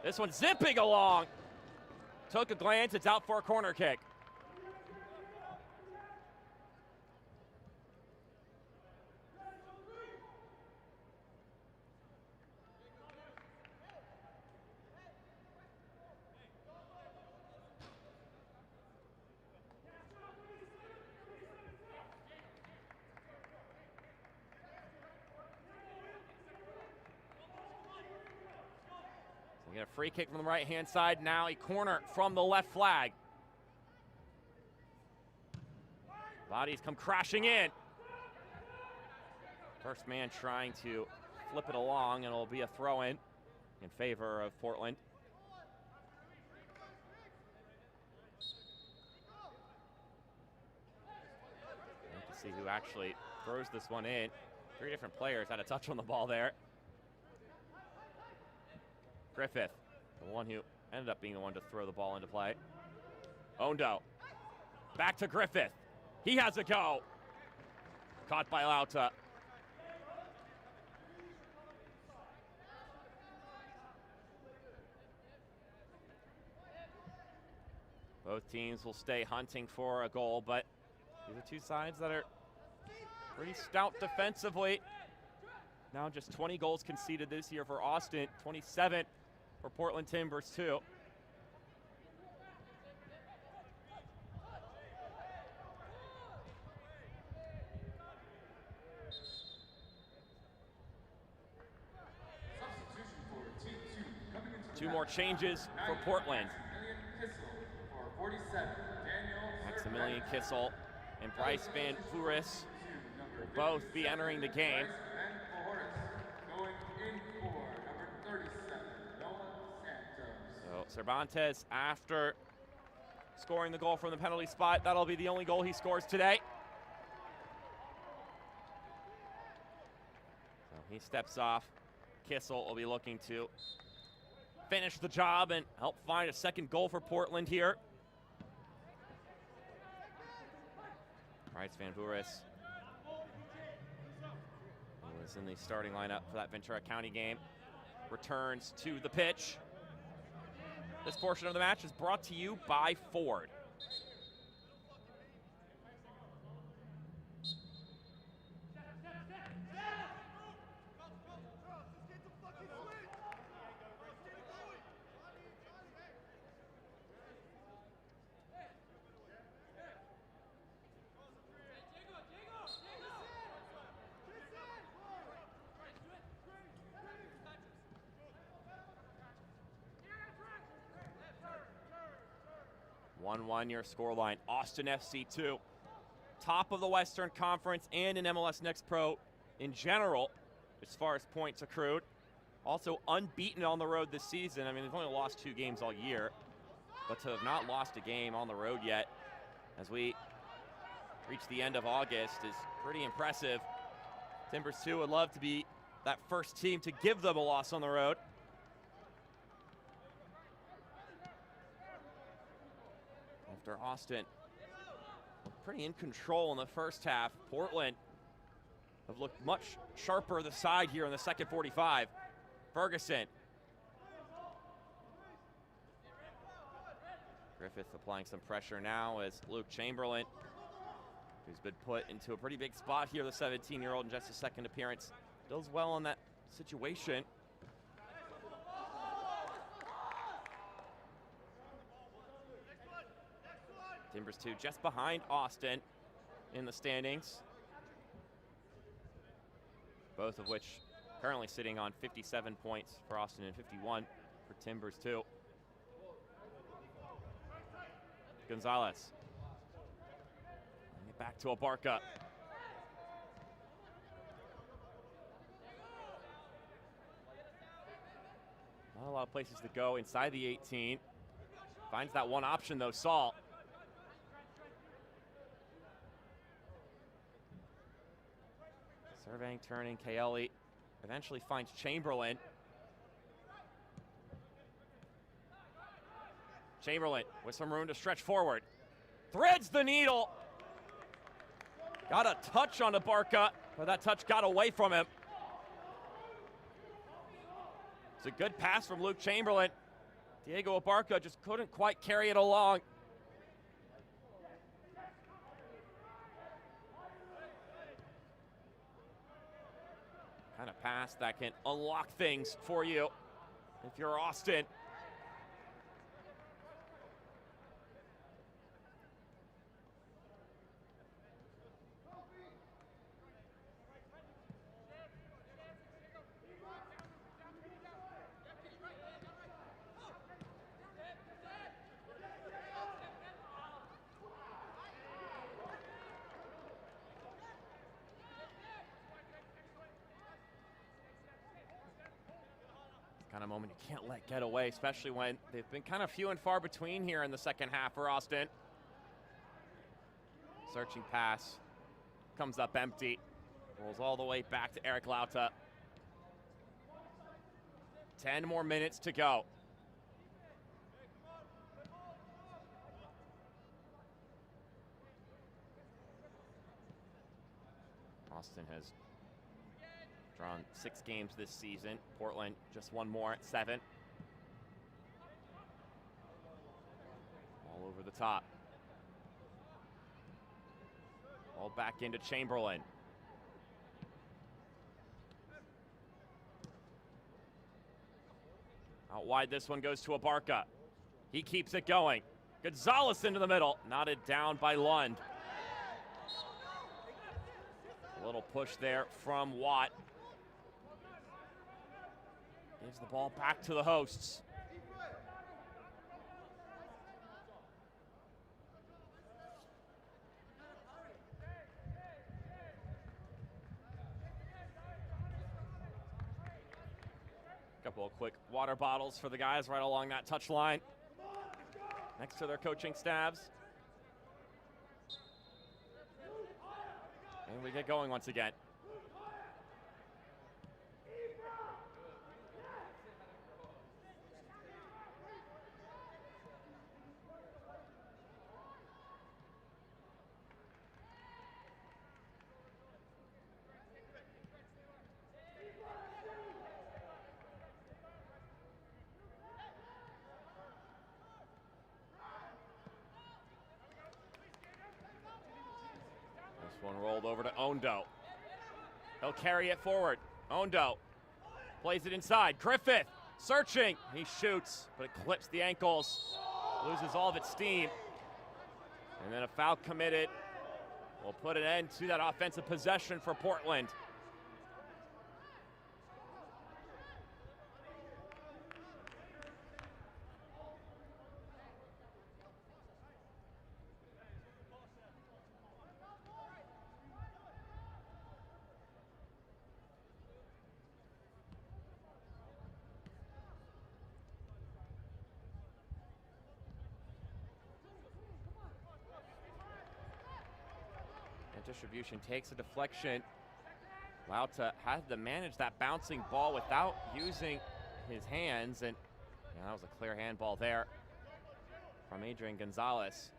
This one zipping along. Took a glance, it's out for a corner kick. We get a free kick from the right-hand side. Now a corner from the left flag. Bodies come crashing in. First man trying to flip it along, and it'll be a throw-in in favor of Portland. To see who actually throws this one in. Three different players had a touch on the ball there. Griffith, the one who ended up being the one to throw the ball into play. Ondo, back to Griffith. He has a go. Caught by Lauta. Both teams will stay hunting for a goal, but these are two sides that are pretty stout defensively. Now just 20 goals conceded this year for Austin, 27 for Portland Timbers too. Two more changes for Portland. Maximilian Kissel and Bryce Van Vooris will both be entering the game. So Cervantes, after scoring the goal from the penalty spot, that'll be the only goal he scores today. So he steps off. Kissel will be looking to finish the job and help find a second goal for Portland here. Bryce Van Voorhis, who was in the starting lineup for that Ventura County game, returns to the pitch. This portion of the match is brought to you by Ford. Your scoreline. Austin FC 2, top of the Western Conference and in MLS Next Pro in general as far as points accrued. Also unbeaten on the road this season. I mean, they've only lost 2 games all year, but to have not lost a game on the road yet as we reach the end of August is pretty impressive. Timbers 2 would love to be that first team to give them a loss on the road. After Austin, pretty in control in the first half. Portland have looked much sharper the side here in the second 45. Ferguson. Griffith applying some pressure now as Luke Chamberlain, who's been put into a pretty big spot here, the 17-year-old in just his second appearance, does well in that situation. Timbers 2 just behind Austin in the standings. Both of which currently sitting on 57 points for Austin and 51 for Timbers 2. Gonzalez. Back to Abarca. Not a lot of places to go inside the 18. Finds that one option though, Saul. Surveying, turning, Kaeli eventually finds Chamberlain. Chamberlain with some room to stretch forward. Threads the needle. Got a touch on Abarca, but that touch got away from him. It's a good pass from Luke Chamberlain. Diego Abarca just couldn't quite carry it along. Kind of pass that can unlock things for you if you're Austin. Kind of moment you can't let get away, especially when they've been kind of few and far between here in the second half for Austin. Searching pass, comes up empty, rolls all the way back to Eric Lauta. 10 more minutes to go. Austin has drawn 6 games this season. Portland just one more at 7. All over the top. All back into Chamberlain. Out wide, this one goes to Abarca. He keeps it going. Gonzalez into the middle, knotted down by Lund. A little push there from Watt. Gives the ball back to the hosts. Couple of quick water bottles for the guys right along that touch line, next to their coaching staffs. And we get going once again. one rolled over to Ondo. He'll carry it forward. Ondo plays it inside. Griffith searching. He shoots, but it clips the ankles. Loses all of its steam. And then a foul committed will put an end to that offensive possession for Portland. Distribution takes a deflection. Lauta had to manage that bouncing ball without using his hands, and that was a clear handball there from Adrian Gonzalez.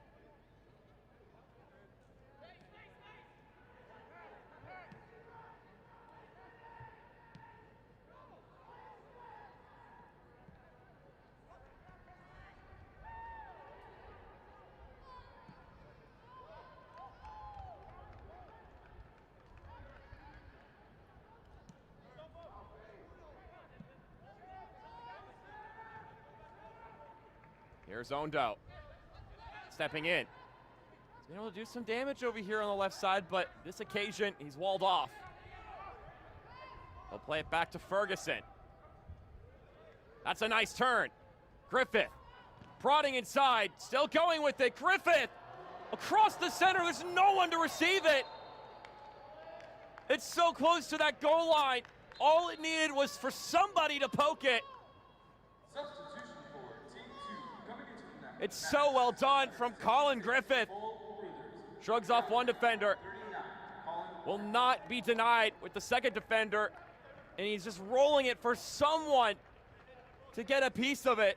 Here's Ondo, stepping in. He's been able to do some damage over here on the left side, but this occasion, he's walled off. He'll play it back to Ferguson. That's a nice turn. Griffith, prodding inside, still going with it. Griffith, across the center, there's no one to receive it. It's so close to that goal line. All it needed was for somebody to poke it. It's so well done from Colin Griffith. Shrugs off one defender. Will not be denied with the second defender. And he's just rolling it for someone to get a piece of it.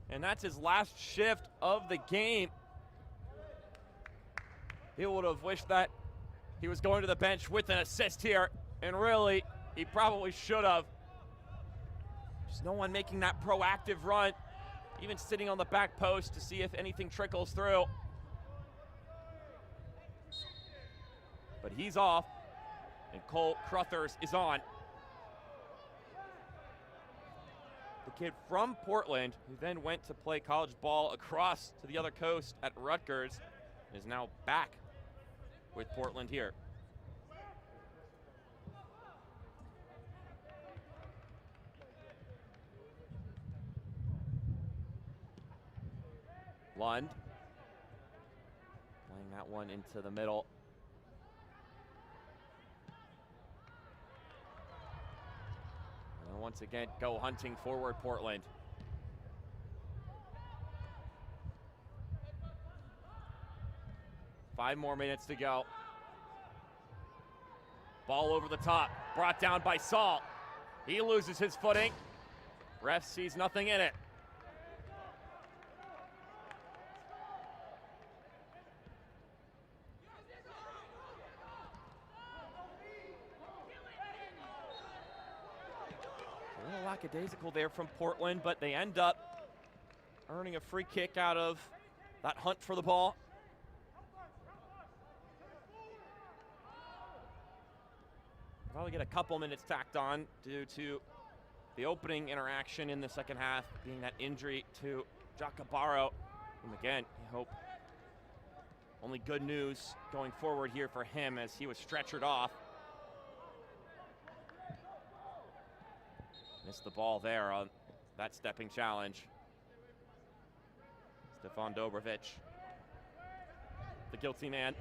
And that's his last shift of the game. He would have wished that he was going to the bench with an assist here. And really, he probably should have. There's no one making that proactive run, even sitting on the back post to see if anything trickles through. But he's off, and Cole Crothers is on. The kid from Portland, who then went to play college ball across to the other coast at Rutgers, is now back with Portland here. Lund playing that one into the middle. And once again, go hunting forward, Portland. Five more minutes to go. Ball over the top, brought down by Saul. He loses his footing. Ref sees nothing in it. A little lackadaisical there from Portland, but they end up earning a free kick out of that hunt for the ball. Probably get a couple minutes tacked on due to the opening interaction in the second half being that injury to Jacobaro. And again, I hope only good news going forward here for him as he was stretchered off. Missed the ball there on that stepping challenge. Stefan Dobrovic, the guilty man.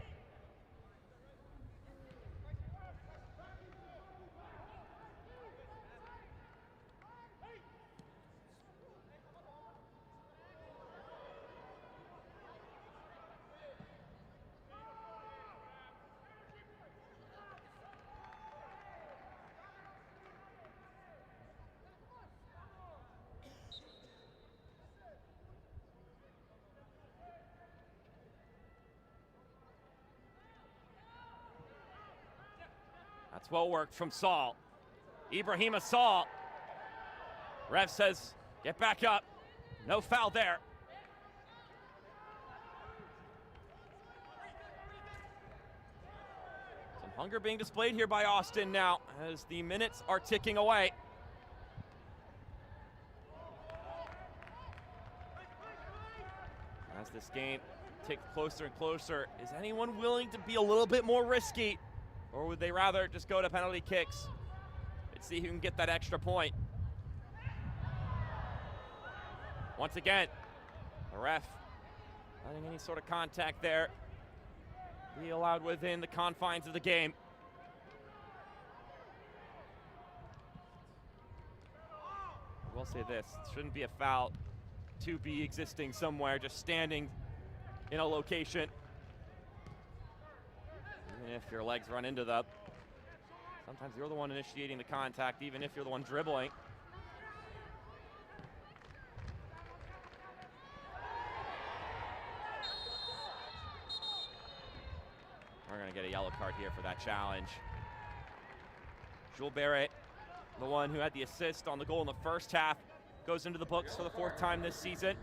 That's well worked from Saul. Ibrahima Saul. Ref says, get back up. No foul there. Hunger being displayed here by Austin now as the minutes are ticking away. As this game ticks closer and closer, is anyone willing to be a little bit more risky? Or would they rather just go to penalty kicks and see who can get that extra point? Once again, the ref letting any sort of contact there be allowed within the confines of the game. I will say this, it shouldn't be a foul to be existing somewhere, just standing in a location. Even if your legs run into them, sometimes you're the one initiating the contact, even if you're the one dribbling. We're gonna get a yellow card here for that challenge. Jules Barrett, the one who had the assist on the goal in the first half, goes into the books for the 4th time this season.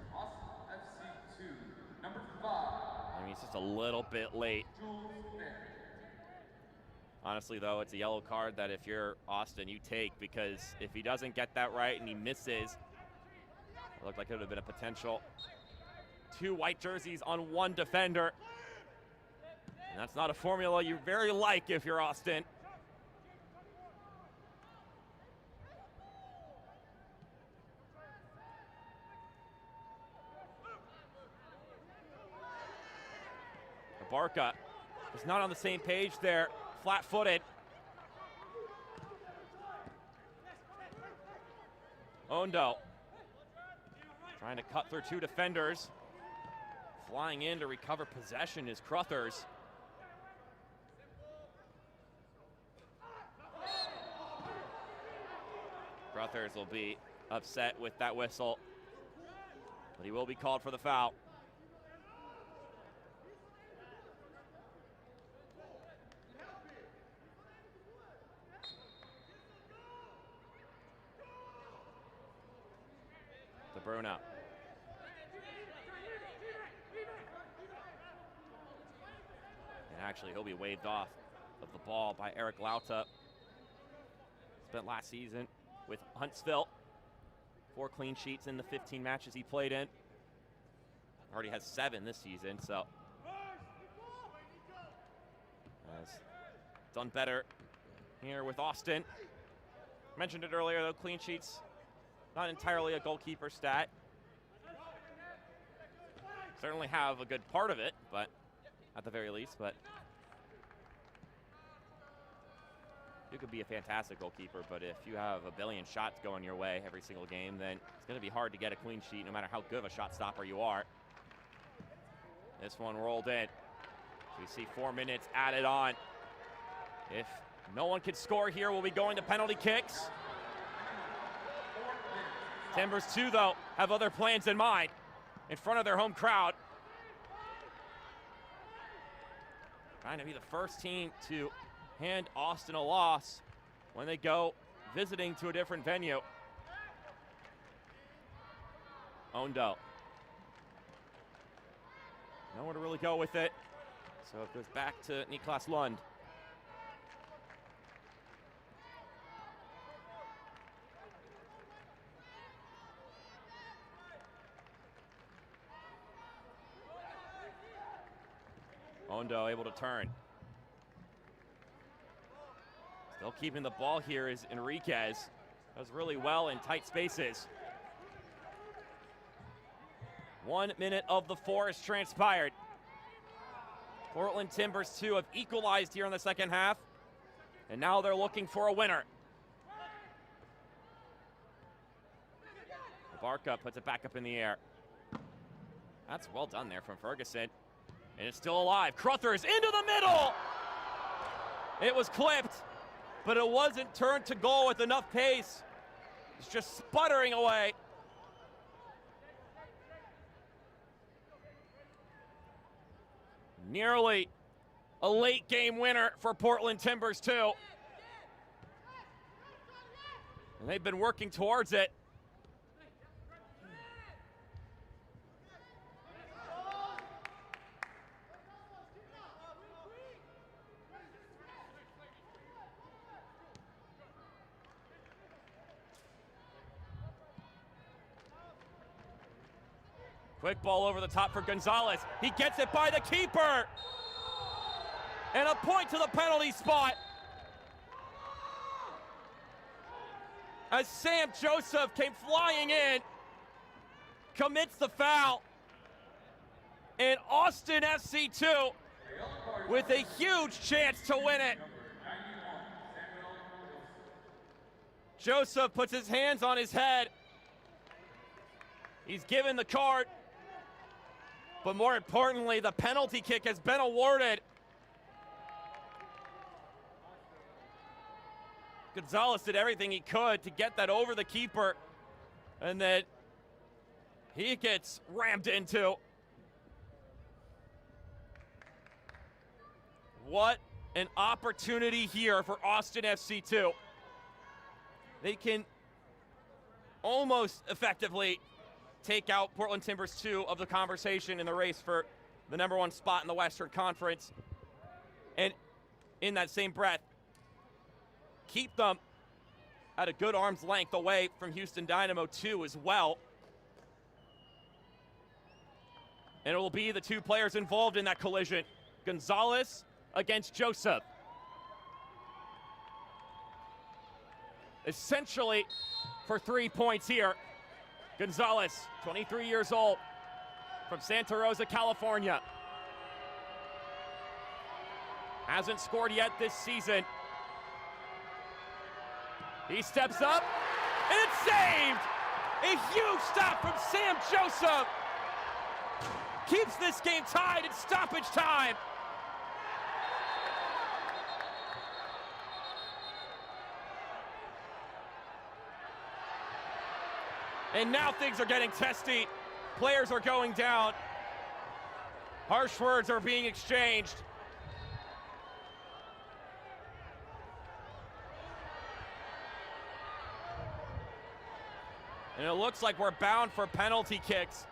I mean, he's just a little bit late. Honestly, though, it's a yellow card that if you're Austin, you take, because if he doesn't get that right and he misses, it looked like it would have been a potential 2 white jerseys on 1 defender. And that's not a formula you very like if you're Austin. Barca is not on the same page there, flat-footed. Ondo trying to cut through 2 defenders. Flying in to recover possession is Crothers. Crothers will be upset with that whistle, but he will be called for the foul. De Bruyne. And actually, he'll be waved off of the ball by Eric Lauta. Spent last season with Huntsville. 4 clean sheets in the 15 matches he played in. Already has 7 this season, so has done better here with Austin. Mentioned it earlier, though, clean sheets, not entirely a goalkeeper stat. Certainly have a good part of it, but at the very least, but you could be a fantastic goalkeeper, but if you have a billion shots going your way every single game, then it's going to be hard to get a clean sheet no matter how good of a shot stopper you are. This one rolled in. So we see 4 minutes added on. If no one can score here, we'll be going to penalty kicks. Timbers, too, though, have other plans in mind in front of their home crowd. Trying to be the first team to hand Austin a loss when they go visiting to a different venue. Ondo. Nowhere to really go with it. So it goes back to Niklas Lund. Ondo able to turn. Still keeping the ball here is Enriquez. Does really well in tight spaces. 1 minute of the 4 has transpired. Portland Timbers, too, have equalized here in the second half, and now they're looking for a winner. Barca puts it back up in the air. That's well done there from Ferguson. And it's still alive. Crothers into the middle! It was clipped, but it wasn't turned to goal with enough pace. It's just sputtering away. Nearly a late game winner for Portland Timbers, too. And they've been working towards it. Quick ball over the top for Gonzalez. He gets it by the keeper. And a point to the penalty spot. As Sam Joseph came flying in, commits the foul. And Austin FC 2 with a huge chance to win it. Joseph puts his hands on his head. He's given the card. But more importantly, the penalty kick has been awarded. Gonzalez did everything he could to get that over the keeper. And then he gets rammed into. What an opportunity here for Austin FC 2. They can almost effectively take out Portland Timbers 2 of the conversation in the race for the #1 spot in the Western Conference. And in that same breath, keep them at a good arm's length away from Houston Dynamo 2 as well. And it will be the two players involved in that collision. Gonzalez against Joseph. Essentially for 3 points here. Gonzalez, 23 years old, from Santa Rosa, California. Hasn't scored yet this season. He steps up, and it's saved! A huge stop from Sam Joseph. Keeps this game tied in stoppage time. And now things are getting testy. Players are going down. Harsh words are being exchanged. And it looks like we're bound for penalty kicks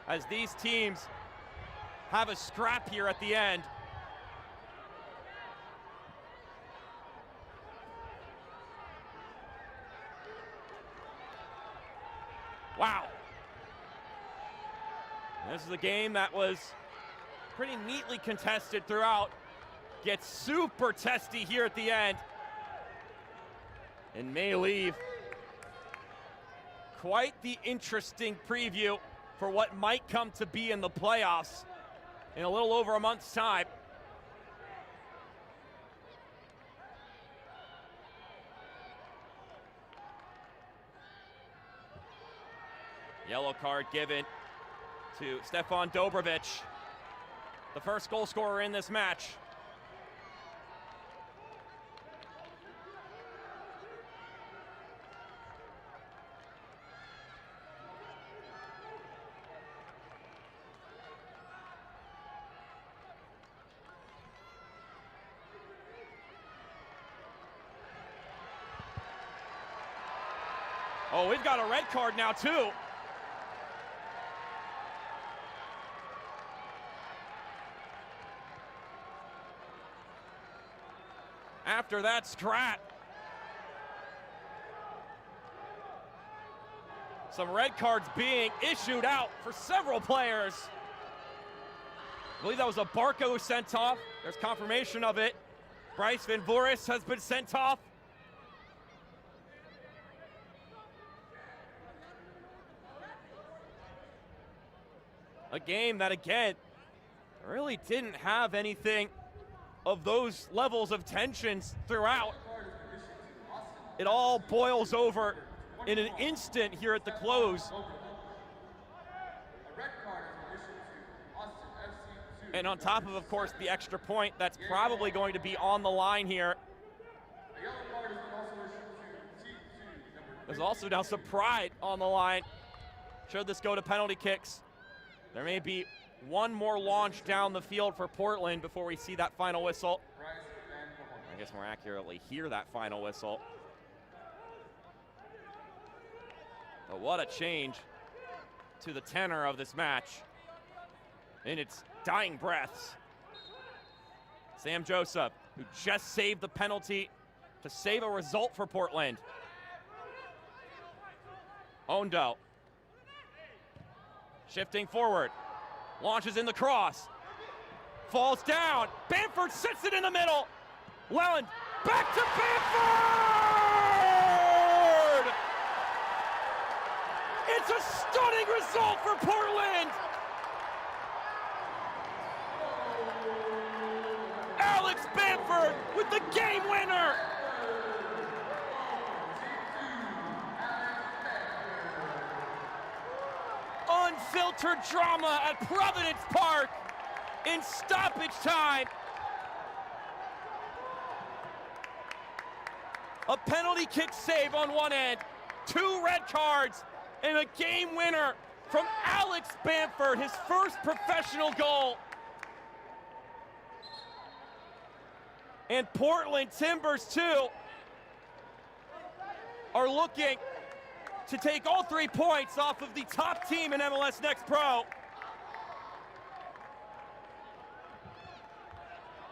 as these teams have a scrap here at the end. Wow. This is a game that was pretty neatly contested throughout. Gets super testy here at the end. And may leave quite the interesting preview for what might come to be in the playoffs in a little over a month's time. Yellow card given to Stefan Dobrovic, the first goal scorer in this match. Oh, we've got a red card now too. After that scrap. Some red cards being issued out for several players. I believe that was a Barco sent off. There's confirmation of it. Bryce Van Voorhis has been sent off. A game that, again, really didn't have anything of those levels of tensions throughout. It all boils over in an instant here at the close. And on top of course, the extra point that's probably going to be on the line here. There's also now some pride on the line. Should this go to penalty kicks, there may be one more launch down the field for Portland before we see that final whistle. I guess more accurately, hear that final whistle. But what a change to the tenor of this match in its dying breaths. Sam Joseph, who just saved the penalty to save a result for Portland. Ondo Shifting forward. Launches in the cross. Falls down. Bamford sits it in the middle. Welland back to Bamford! It's a stunning result for Portland! Alex Bamford with the game winner! Unfiltered drama at Providence Park in stoppage time. A penalty kick save on one end, 2 red cards, and a game winner from Alex Bamford, his first professional goal. And Portland Timbers, too, are looking to take all 3 points off of the top team in MLS Next Pro.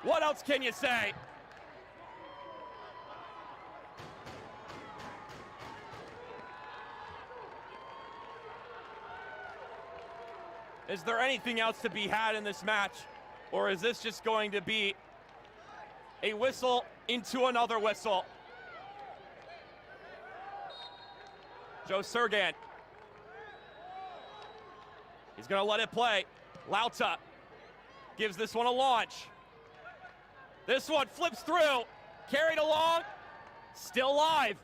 What else can you say? Is there anything else to be had in this match? Or is this just going to be a whistle into another whistle? Joe Sergan. He's going to let it play. Lauta gives this one a launch. This one flips through. Carried along. Still live.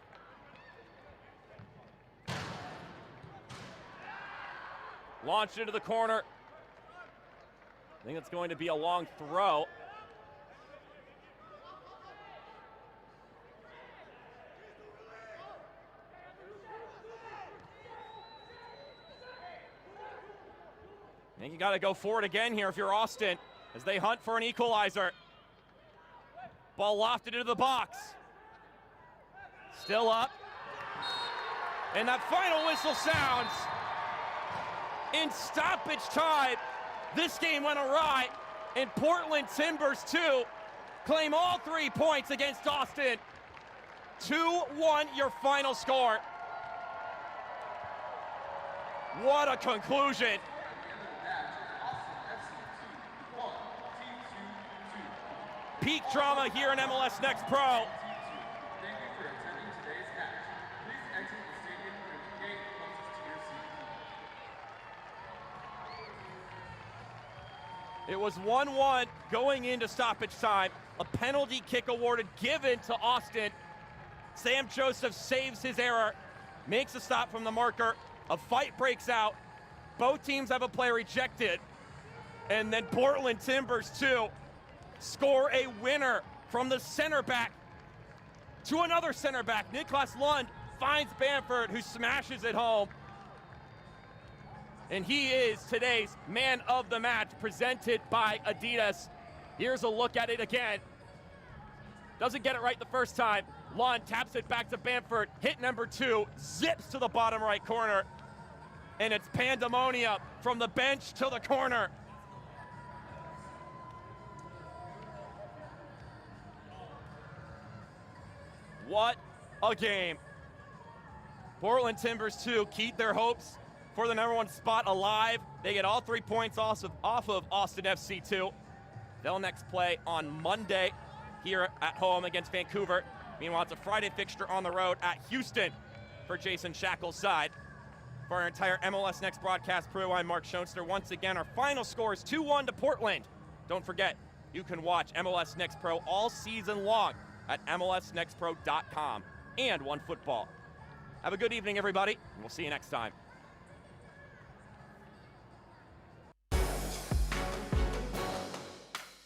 Launched into the corner. I think it's going to be a long throw. I think you got to go for it again here if you're Austin as they hunt for an equalizer. Ball lofted into the box. Still up. And that final whistle sounds. In stoppage time, this game went awry, and Portland Timbers, too, claim all 3 points against Austin. 2-1 your final score. What a conclusion. Peak drama here in MLS Next Pro. It was 1-1 going into stoppage time. A penalty kick awarded, given to Austin. Sam Joseph saves his error, makes a stop from the marker. A fight breaks out. Both teams have a player rejected. And then Portland Timbers, too, score a winner from the center back to another center back. Niklas Lund finds Bamford, who smashes it home. And he is today's man of the match, presented by Adidas. Here's a look at it again. Doesn't get it right the first time. Lund taps it back to Bamford. Hit number 2, zips to the bottom right corner. And it's pandemonium from the bench to the corner. What a game. Portland Timbers, too, keep their hopes for the #1 spot alive. They get all 3 points off of Austin FC, too. They'll next play on Monday here at home against Vancouver. Meanwhile, it's a Friday fixture on the road at Houston for Jason Shackle's side. For our entire MLS Next broadcast crew, I'm Mark Schoenster. Once again, our final score is 2-1 to Portland. Don't forget, you can watch MLS Next Pro all season long at MLSNextPro.com and OneFootball. Have a good evening, everybody, and we'll see you next time.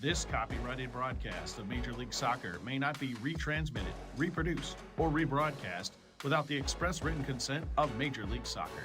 This copyrighted broadcast of Major League Soccer may not be retransmitted, reproduced, or rebroadcast without the express written consent of Major League Soccer.